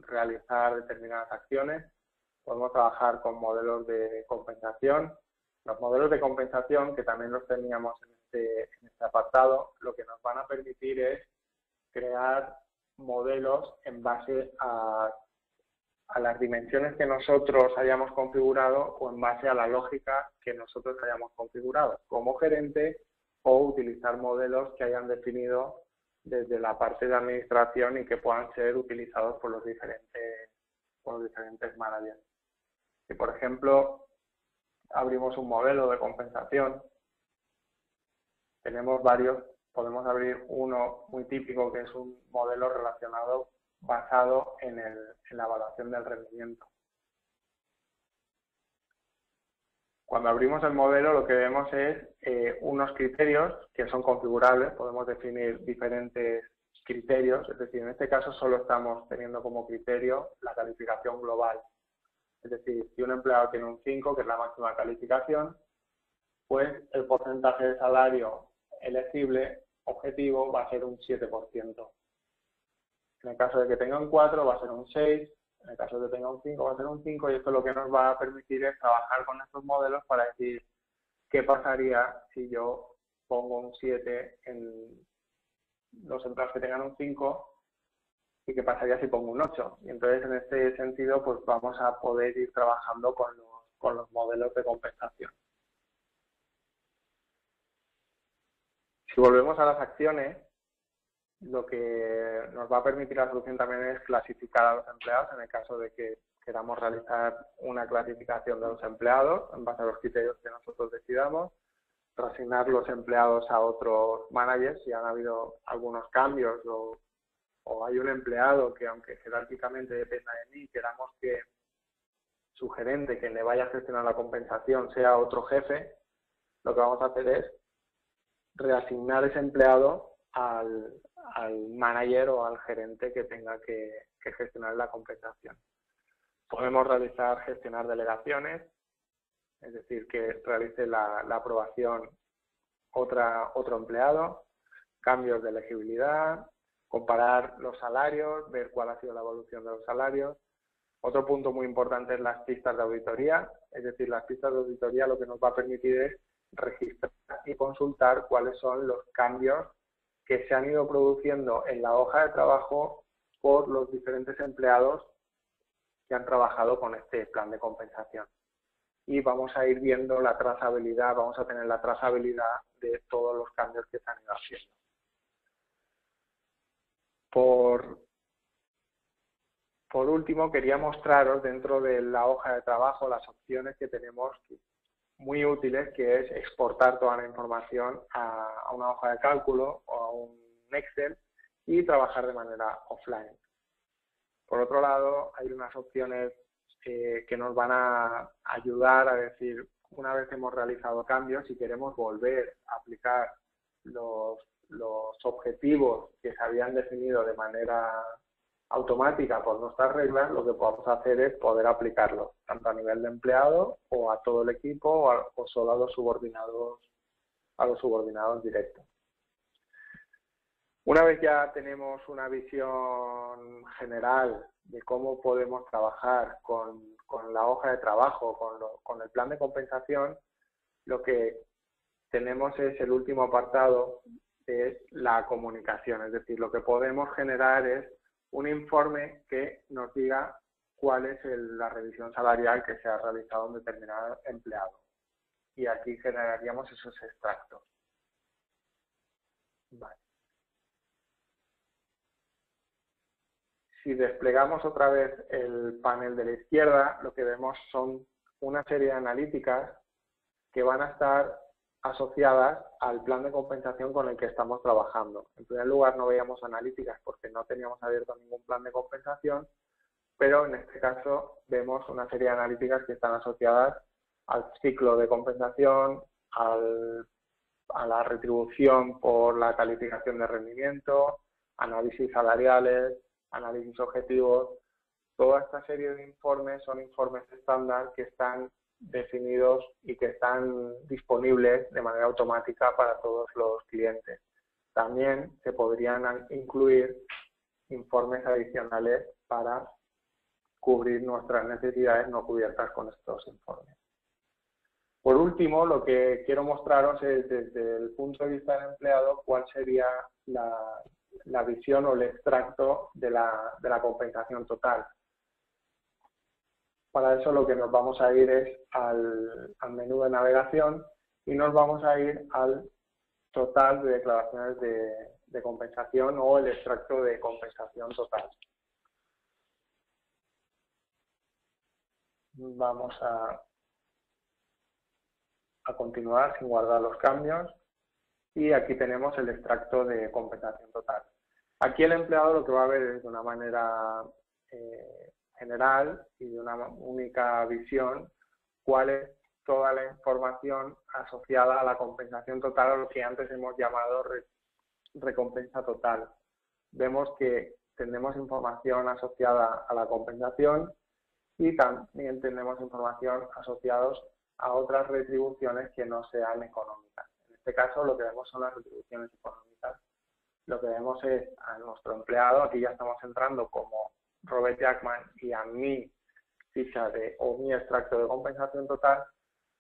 realizar determinadas acciones, podemos trabajar con modelos de compensación. Los modelos de compensación, que también los teníamos en este apartado, lo que nos van a permitir es crear modelos en base a las dimensiones que nosotros hayamos configurado, o en base a la lógica que nosotros hayamos configurado como gerente, o utilizar modelos que hayan definido desde la parte de administración y que puedan ser utilizados por los diferentes managers. Si, por ejemplo, abrimos un modelo de compensación, tenemos varios, podemos abrir uno muy típico, que es un modelo basado en la evaluación del rendimiento. Cuando abrimos el modelo, lo que vemos es unos criterios que son configurables. Podemos definir diferentes criterios, es decir, en este caso solo estamos teniendo como criterio la calificación global. Es decir, si un empleado tiene un 5, que es la máxima calificación, pues el porcentaje de salario elegible objetivo va a ser un 7%. En el caso de que tenga un 4, va a ser un 6. En el caso de que tenga un 5, va a ser un 5, y esto lo que nos va a permitir es trabajar con estos modelos para decir qué pasaría si yo pongo un 7 en los empleados que tengan un 5, y qué pasaría si pongo un 8. Y entonces, en este sentido, pues vamos a poder ir trabajando con los modelos de compensación. Si volvemos a las acciones, lo que nos va a permitir la solución también es clasificar a los empleados en el caso de que queramos realizar una clasificación de los empleados en base a los criterios que nosotros decidamos, reasignar los empleados a otros managers si han habido algunos cambios, o hay un empleado que, aunque jerárquicamente dependa de mí, queramos que su gerente, quien le vaya a gestionar la compensación, sea otro jefe, lo que vamos a hacer es reasignar ese empleado al manager o al gerente que tenga que gestionar la compensación. Podemos gestionar delegaciones, es decir, que realice la aprobación otro empleado, cambios de elegibilidad, comparar los salarios, ver cuál ha sido la evolución de los salarios. Otro punto muy importante es las pistas de auditoría, es decir, las pistas de auditoría lo que nos va a permitir es registrar y consultar cuáles son los cambios que se han ido produciendo en la hoja de trabajo por los diferentes empleados que han trabajado con este plan de compensación. Y vamos a ir viendo la trazabilidad, vamos a tener la trazabilidad de todos los cambios que se han ido haciendo. Por último, quería mostraros dentro de la hoja de trabajo las opciones que tenemos muy útiles, que es exportar toda la información a una hoja de cálculo o a un Excel y trabajar de manera offline. Por otro lado, hay unas opciones que nos van a ayudar a decir, una vez hemos realizado cambios, si queremos volver a aplicar los objetivos que se habían definido de manera automática por nuestras reglas, lo que podemos hacer es poder aplicarlos, tanto a nivel de empleado o a todo el equipo o solo a los subordinados directos. Una vez ya tenemos una visión general de cómo podemos trabajar con la hoja de trabajo, con el plan de compensación, lo que tenemos es el último apartado, es la comunicación. Es decir, lo que podemos generar es un informe que nos diga cuál es la revisión salarial que se ha realizado a un determinado empleado. Y aquí generaríamos esos extractos. Vale. Si desplegamos otra vez el panel de la izquierda, lo que vemos son una serie de analíticas que van a estar asociadas al plan de compensación con el que estamos trabajando. En primer lugar, no veíamos analíticas porque no teníamos abierto ningún plan de compensación, pero en este caso vemos una serie de analíticas que están asociadas al ciclo de compensación, a la retribución por la calificación de rendimiento, análisis salariales, análisis objetivos. Toda esta serie de informes son informes estándar que están definidos y que están disponibles de manera automática para todos los clientes. También se podrían incluir informes adicionales para cubrir nuestras necesidades no cubiertas con estos informes. Por último, lo que quiero mostraros es desde el punto de vista del empleado cuál sería la visión o el extracto de la compensación total. Para eso lo que nos vamos a ir es al menú de navegación y nos vamos a ir al total de declaraciones de compensación o el extracto de compensación total. Vamos a continuar sin guardar los cambios y aquí tenemos el extracto de compensación total. Aquí el empleado lo que va a ver es de una manera general y de una única visión cuál es toda la información asociada a la compensación total, o lo que antes hemos llamado recompensa total. Vemos que tenemos información asociada a la compensación y también tenemos información asociada a otras retribuciones que no sean económicas. En este caso lo que vemos son las retribuciones económicas. Lo que vemos es a nuestro empleado, aquí ya estamos entrando como Robert Jackman, y a mi ficha o mi extracto de compensación total,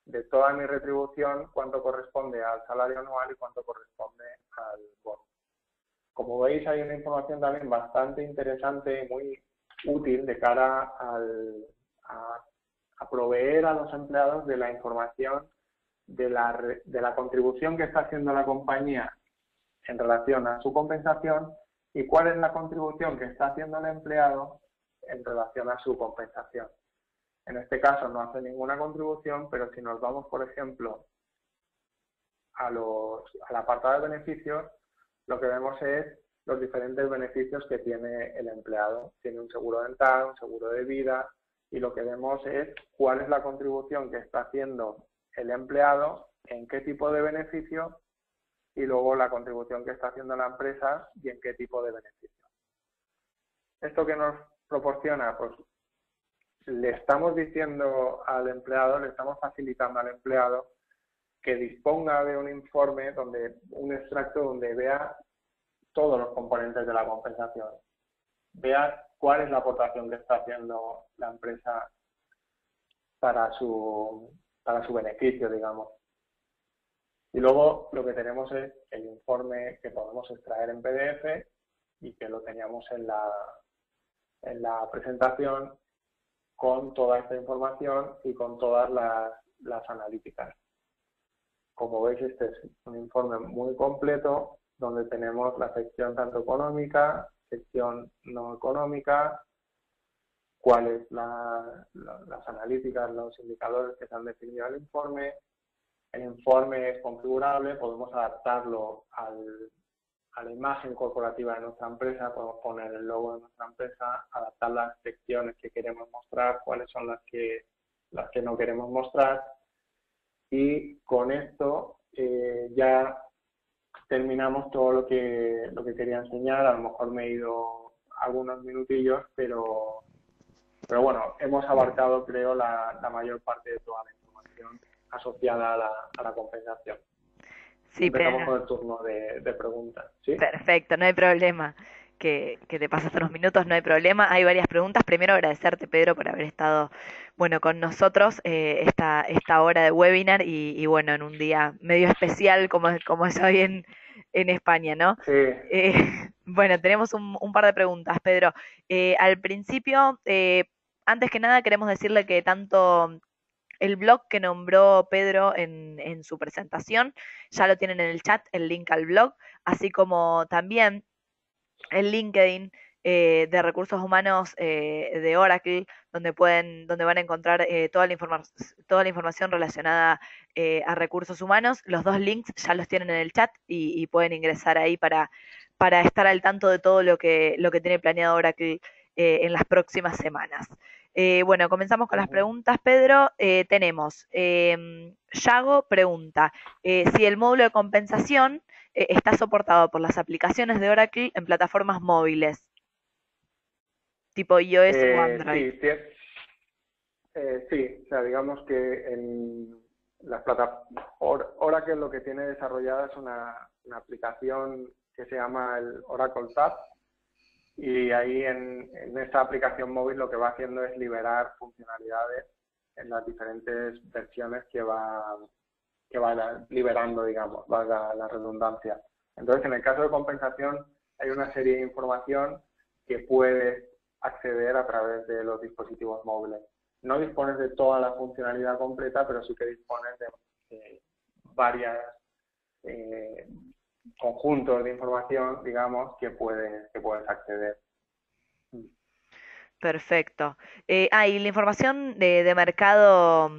de toda mi retribución, cuánto corresponde al salario anual y cuánto corresponde al bono. Como veis, hay una información también bastante interesante y muy útil de cara a proveer a los empleados de la información de la contribución que está haciendo la compañía en relación a su compensación y cuál es la contribución que está haciendo el empleado en relación a su compensación. En este caso no hace ninguna contribución, pero si nos vamos, por ejemplo, al apartado de beneficios, lo que vemos es los diferentes beneficios que tiene el empleado. Tiene un seguro dental, un seguro de vida, y lo que vemos es cuál es la contribución que está haciendo el empleado, en qué tipo de beneficio, y luego la contribución que está haciendo la empresa y en qué tipo de beneficio. ¿Esto que nos proporciona? Pues le estamos diciendo al empleado, le estamos facilitando al empleado que disponga de un informe, un extracto donde vea todos los componentes de la compensación. Vea cuál es la aportación que está haciendo la empresa para su beneficio, digamos. Y luego lo que tenemos es el informe que podemos extraer en PDF y que lo teníamos en la presentación con toda esta información y con todas las analíticas. Como veis, este es un informe muy completo donde tenemos la sección tanto económica, sección no económica, cuáles las analíticas, los indicadores que se han definido en el informe. El informe es configurable, podemos adaptarlo a la imagen corporativa de nuestra empresa, podemos poner el logo de nuestra empresa, adaptar las secciones que queremos mostrar, cuáles son las que no queremos mostrar. Y con esto ya terminamos todo lo que quería enseñar. A lo mejor me he ido algunos minutillos, pero bueno, hemos abarcado, creo, la mayor parte de toda la información asociada a la compensación. Sí, empezamos Pedro. con el turno de preguntas. ¿Sí? Perfecto, no hay problema. Que te pasaste unos minutos, no hay problema. Hay varias preguntas. Primero agradecerte, Pedro, por haber estado, bueno, con nosotros esta hora de webinar y bueno, en un día medio especial como es hoy en España, ¿no? Sí. Eh, bueno, tenemos un par de preguntas, Pedro. Al principio, antes que nada, queremos decirle que tanto el blog que nombró Pedro en su presentación, ya lo tienen en el chat, el link al blog, así como también el LinkedIn de recursos humanos de Oracle, donde van a encontrar toda la información relacionada a recursos humanos. Los dos links ya los tienen en el chat y pueden ingresar ahí para estar al tanto de todo lo que tiene planeado Oracle en las próximas semanas. Bueno, comenzamos con las preguntas, Pedro. Tenemos, Yago pregunta, si el módulo de compensación está soportado por las aplicaciones de Oracle en plataformas móviles, tipo iOS o Android. Sí, sí, o sea, digamos que en las plataformas, Oracle lo que tiene desarrollada es una aplicación que se llama el Oracle Tab, y ahí en esta aplicación móvil lo que va haciendo es liberar funcionalidades en las diferentes versiones que va liberando, digamos, valga la redundancia. Entonces, en el caso de compensación, hay una serie de información que puedes acceder a través de los dispositivos móviles. No dispones de toda la funcionalidad completa, pero sí que dispones de varias conjuntos de información, digamos, que puedes acceder. Perfecto. Y la información de mercado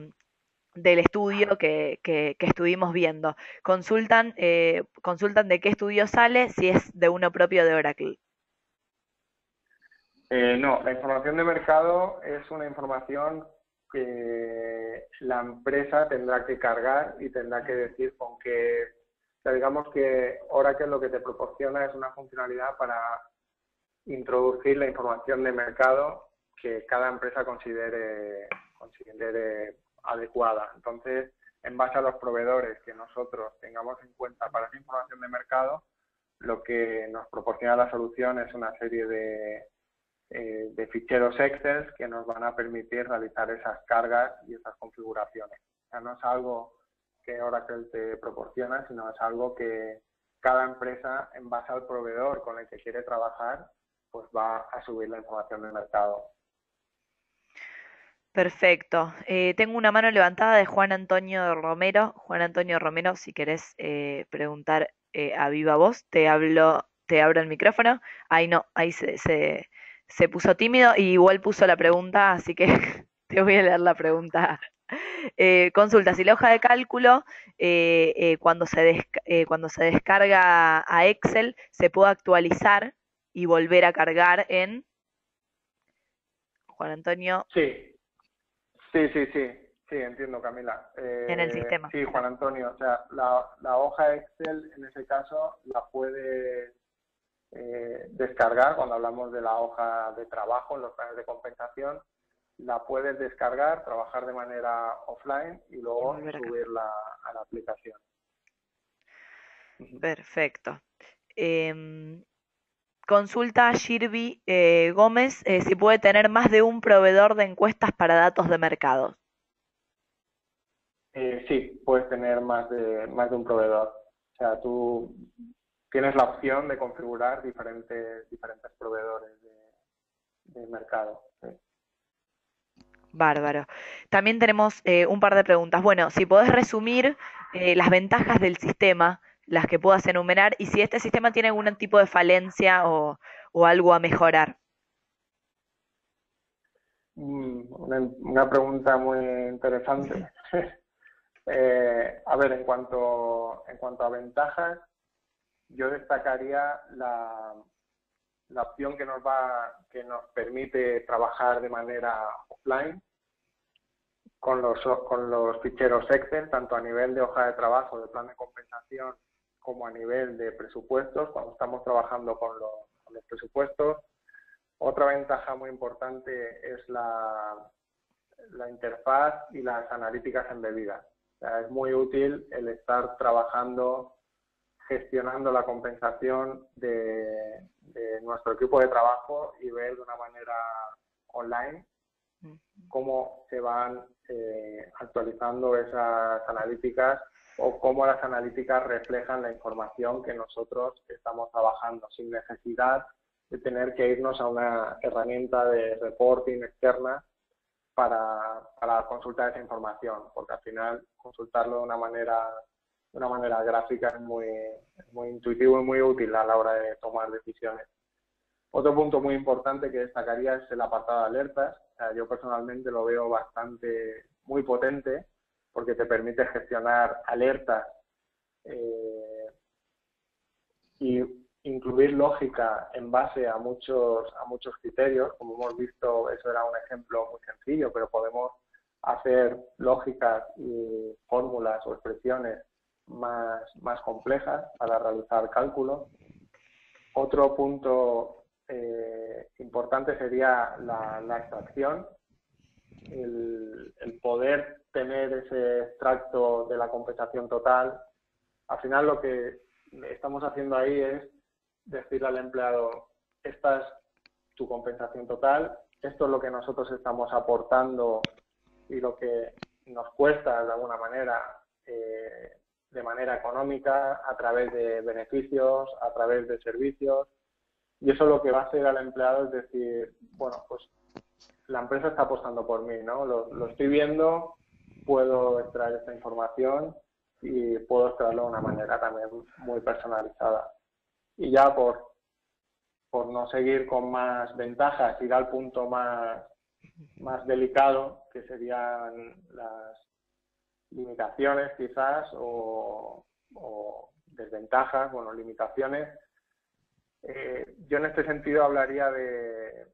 del estudio que estuvimos viendo. Consultan de qué estudio sale, si es de uno propio de Oracle. No, la información de mercado es una información que la empresa tendrá que cargar y tendrá que decir con qué, o sea, digamos que Oracle lo que te proporciona es una funcionalidad para introducir la información de mercado que cada empresa considere adecuada. Entonces, en base a los proveedores que nosotros tengamos en cuenta para esa información de mercado, lo que nos proporciona la solución es una serie de ficheros Excel que nos van a permitir realizar esas cargas y esas configuraciones. O sea, no es algo que Oracle te proporciona, sino es algo que cada empresa, en base al proveedor con el que quiere trabajar, pues va a subir la información del mercado. Perfecto. Tengo una mano levantada de Juan Antonio Romero. Juan Antonio Romero, si querés preguntar a viva voz, te abro el micrófono. Ahí no, ahí se puso tímido y igual puso la pregunta, así que te voy a leer la pregunta. Consulta, si la hoja de cálculo cuando se descarga a Excel se puede actualizar y volver a cargar en Juan Antonio Sí, sí, entiendo, Camila. en el sistema. Sí, Juan Antonio, o sea, la hoja Excel en ese caso la puede descargar cuando hablamos de la hoja de trabajo en los planes de compensación. La puedes descargar, trabajar de manera offline y luego subirla a la aplicación. Perfecto. Consulta a Shirby Gómez si puede tener más de un proveedor de encuestas para datos de mercado. Sí, puedes tener más de un proveedor. O sea, tú tienes la opción de configurar diferentes proveedores de mercado. ¿Sí? Bárbaro. También tenemos un par de preguntas. Bueno, si podés resumir las ventajas del sistema, las que puedas enumerar, y si este sistema tiene algún tipo de falencia o algo a mejorar. Una pregunta muy interesante. A ver, en cuanto a ventajas, yo destacaría la opción que nos permite trabajar de manera offline con los ficheros Excel, tanto a nivel de hoja de trabajo, de plan de compensación, como a nivel de presupuestos, cuando estamos trabajando con los presupuestos. Otra ventaja muy importante es la interfaz y las analíticas embebidas. O sea, es muy útil el estar trabajando gestionando la compensación de nuestro equipo de trabajo y ver de una manera online cómo se van actualizando esas analíticas o cómo las analíticas reflejan la información que nosotros estamos trabajando, sin necesidad de tener que irnos a una herramienta de reporting externa para consultar esa información, porque al final consultarlo de una manera gráfica es muy intuitivo y muy útil a la hora de tomar decisiones. Otro punto muy importante que destacaría es el apartado de alertas. O sea, yo personalmente lo veo muy potente, porque te permite gestionar alertas y incluir lógica en base a muchos criterios. Como hemos visto, eso era un ejemplo muy sencillo, pero podemos hacer lógicas y fórmulas o expresiones más complejas para realizar cálculos. Otro punto importante sería la extracción, el poder tener ese extracto de la compensación total. Al final lo que estamos haciendo ahí es decirle al empleado: esta es tu compensación total, esto es lo que nosotros estamos aportando y lo que nos cuesta de alguna manera, de manera económica, a través de beneficios, a través de servicios. Y eso lo que va a hacer al empleado es decir, bueno, pues la empresa está apostando por mí, ¿no? Lo estoy viendo, puedo extraer esta información y puedo extraerlo de una manera también muy personalizada. Y ya por no seguir con más ventajas, ir al punto más delicado, que serían las limitaciones quizás o desventajas, bueno, limitaciones. Yo en este sentido hablaría de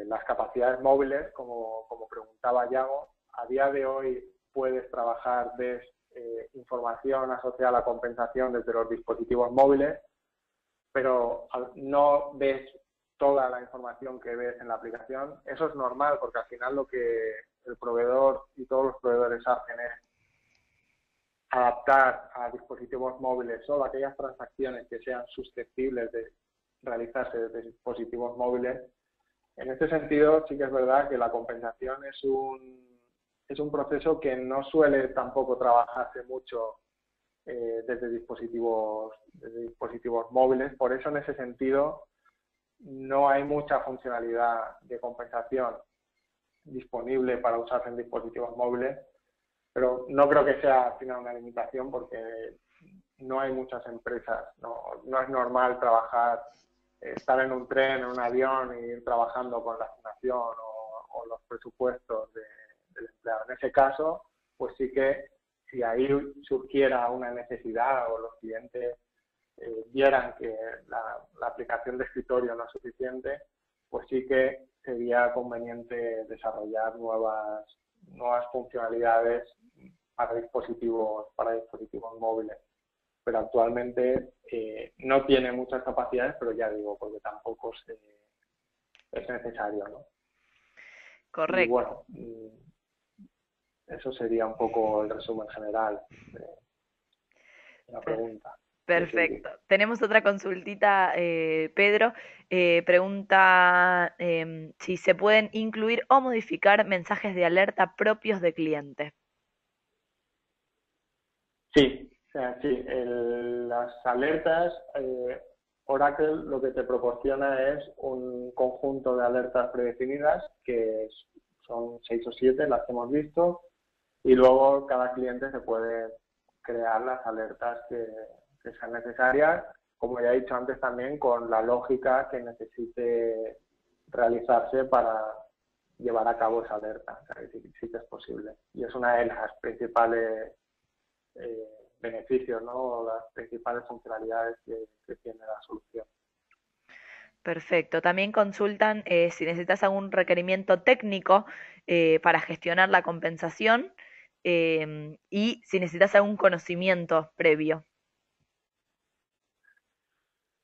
las capacidades móviles, como preguntaba Yago. A día de hoy puedes trabajar, ves información asociada a la compensación desde los dispositivos móviles, pero no ves toda la información que ves en la aplicación. Eso es normal, porque al final lo que el proveedor y todos los proveedores hacen es adaptar a dispositivos móviles solo aquellas transacciones que sean susceptibles de realizarse desde dispositivos móviles. En este sentido, sí que es verdad que la compensación es un proceso que no suele tampoco trabajarse mucho desde dispositivos móviles. Por eso, en ese sentido, no hay mucha funcionalidad de compensación disponible para usarse en dispositivos móviles, pero no creo que sea al final una limitación, porque no hay muchas empresas, no es normal trabajar, estar en un tren, en un avión y ir trabajando con la asignación o los presupuestos del empleado. En ese caso, pues sí que si ahí surgiera una necesidad o los clientes vieran que la aplicación de escritorio no es suficiente, pues sí que sería conveniente desarrollar nuevas funcionalidades para dispositivos móviles. Pero actualmente no tiene muchas capacidades, pero ya digo, porque tampoco es necesario, ¿no? Correcto. Y bueno, eso sería un poco el resumen general de la pregunta. Perfecto. Tenemos otra consultita, Pedro. Pregunta si se pueden incluir o modificar mensajes de alerta propios de clientes. Sí, o sea, sí. Las alertas, Oracle lo que te proporciona es un conjunto de alertas predefinidas, que son 6 o 7 las que hemos visto, y luego cada cliente se puede crear las alertas que sean necesarias, como ya he dicho antes también, con la lógica que necesite realizarse para llevar a cabo esa alerta. O sea, que sí que es posible. Y es una de las principales beneficios, ¿no? Las principales funcionalidades que tiene la solución. Perfecto. También consultan si necesitas algún requerimiento técnico para gestionar la compensación y si necesitas algún conocimiento previo.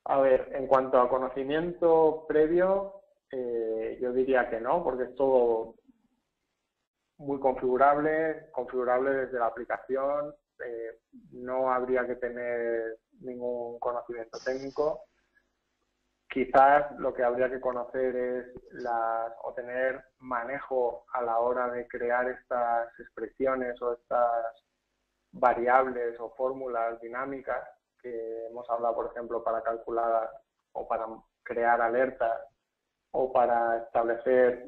A ver, en cuanto a conocimiento previo, yo diría que no, porque es todo muy configurable desde la aplicación. no habría que tener ningún conocimiento técnico. Quizás lo que habría que conocer es o tener manejo a la hora de crear estas expresiones o estas variables o fórmulas dinámicas que hemos hablado, por ejemplo, para calcular o para crear alertas o para establecer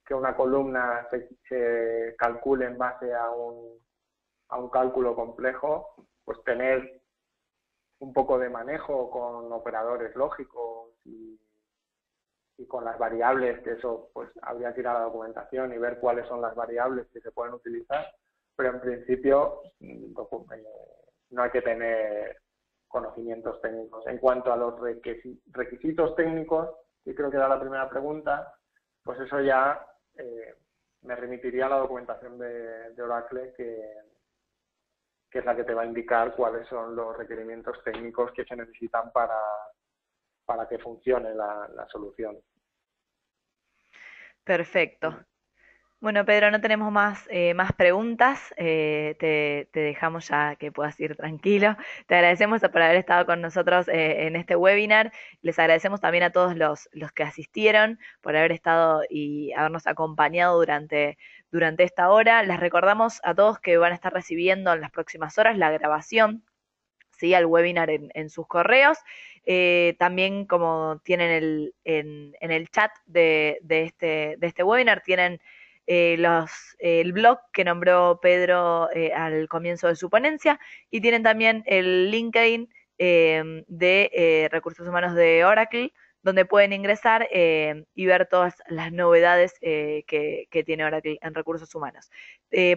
que una columna se calcule en base a un cálculo complejo, pues tener un poco de manejo con operadores lógicos y con las variables, que eso pues habría que ir a la documentación y ver cuáles son las variables que se pueden utilizar, pero en principio no hay que tener conocimientos técnicos. En cuanto a los requisitos técnicos, y creo que era la primera pregunta, pues eso ya me remitiría a la documentación de Oracle, que es la que te va a indicar cuáles son los requerimientos técnicos que se necesitan para que funcione la solución. Perfecto. Bueno, Pedro, no tenemos más preguntas. Te dejamos ya que puedas ir tranquilo. Te agradecemos por haber estado con nosotros en este webinar. Les agradecemos también a todos los que asistieron por haber estado y habernos acompañado durante esta hora. Les recordamos a todos que van a estar recibiendo en las próximas horas la grabación, ¿sí?, al webinar en sus correos. También, como tienen en el chat de este webinar, tienen el blog que nombró Pedro al comienzo de su ponencia, y tienen también el LinkedIn de Recursos Humanos de Oracle, donde pueden ingresar y ver todas las novedades que tiene Oracle en recursos humanos.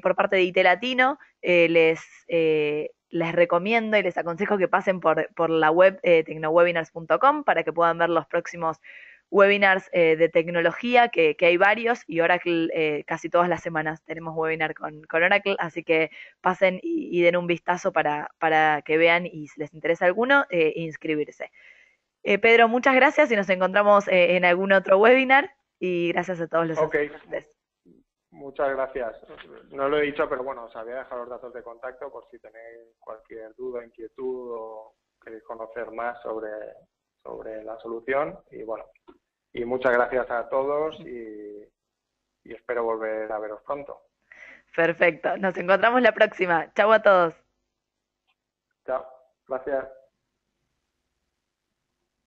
Por parte de IT Latino, les recomiendo y les aconsejo que pasen por la web tecnowebinars.com para que puedan ver los próximos webinars de tecnología, que hay varios, y Oracle casi todas las semanas tenemos webinar con Oracle, así que pasen y den un vistazo para que vean, y si les interesa alguno, inscribirse. Pedro, muchas gracias y nos encontramos en algún otro webinar, y gracias a todos los asistentes. Muchas gracias. No lo he dicho, pero bueno, os había dejado los datos de contacto por si tenéis cualquier duda, inquietud o queréis conocer más sobre la solución. Y bueno, y muchas gracias a todos y espero volver a veros pronto. Perfecto. Nos encontramos la próxima. Chau a todos. Chao. Gracias.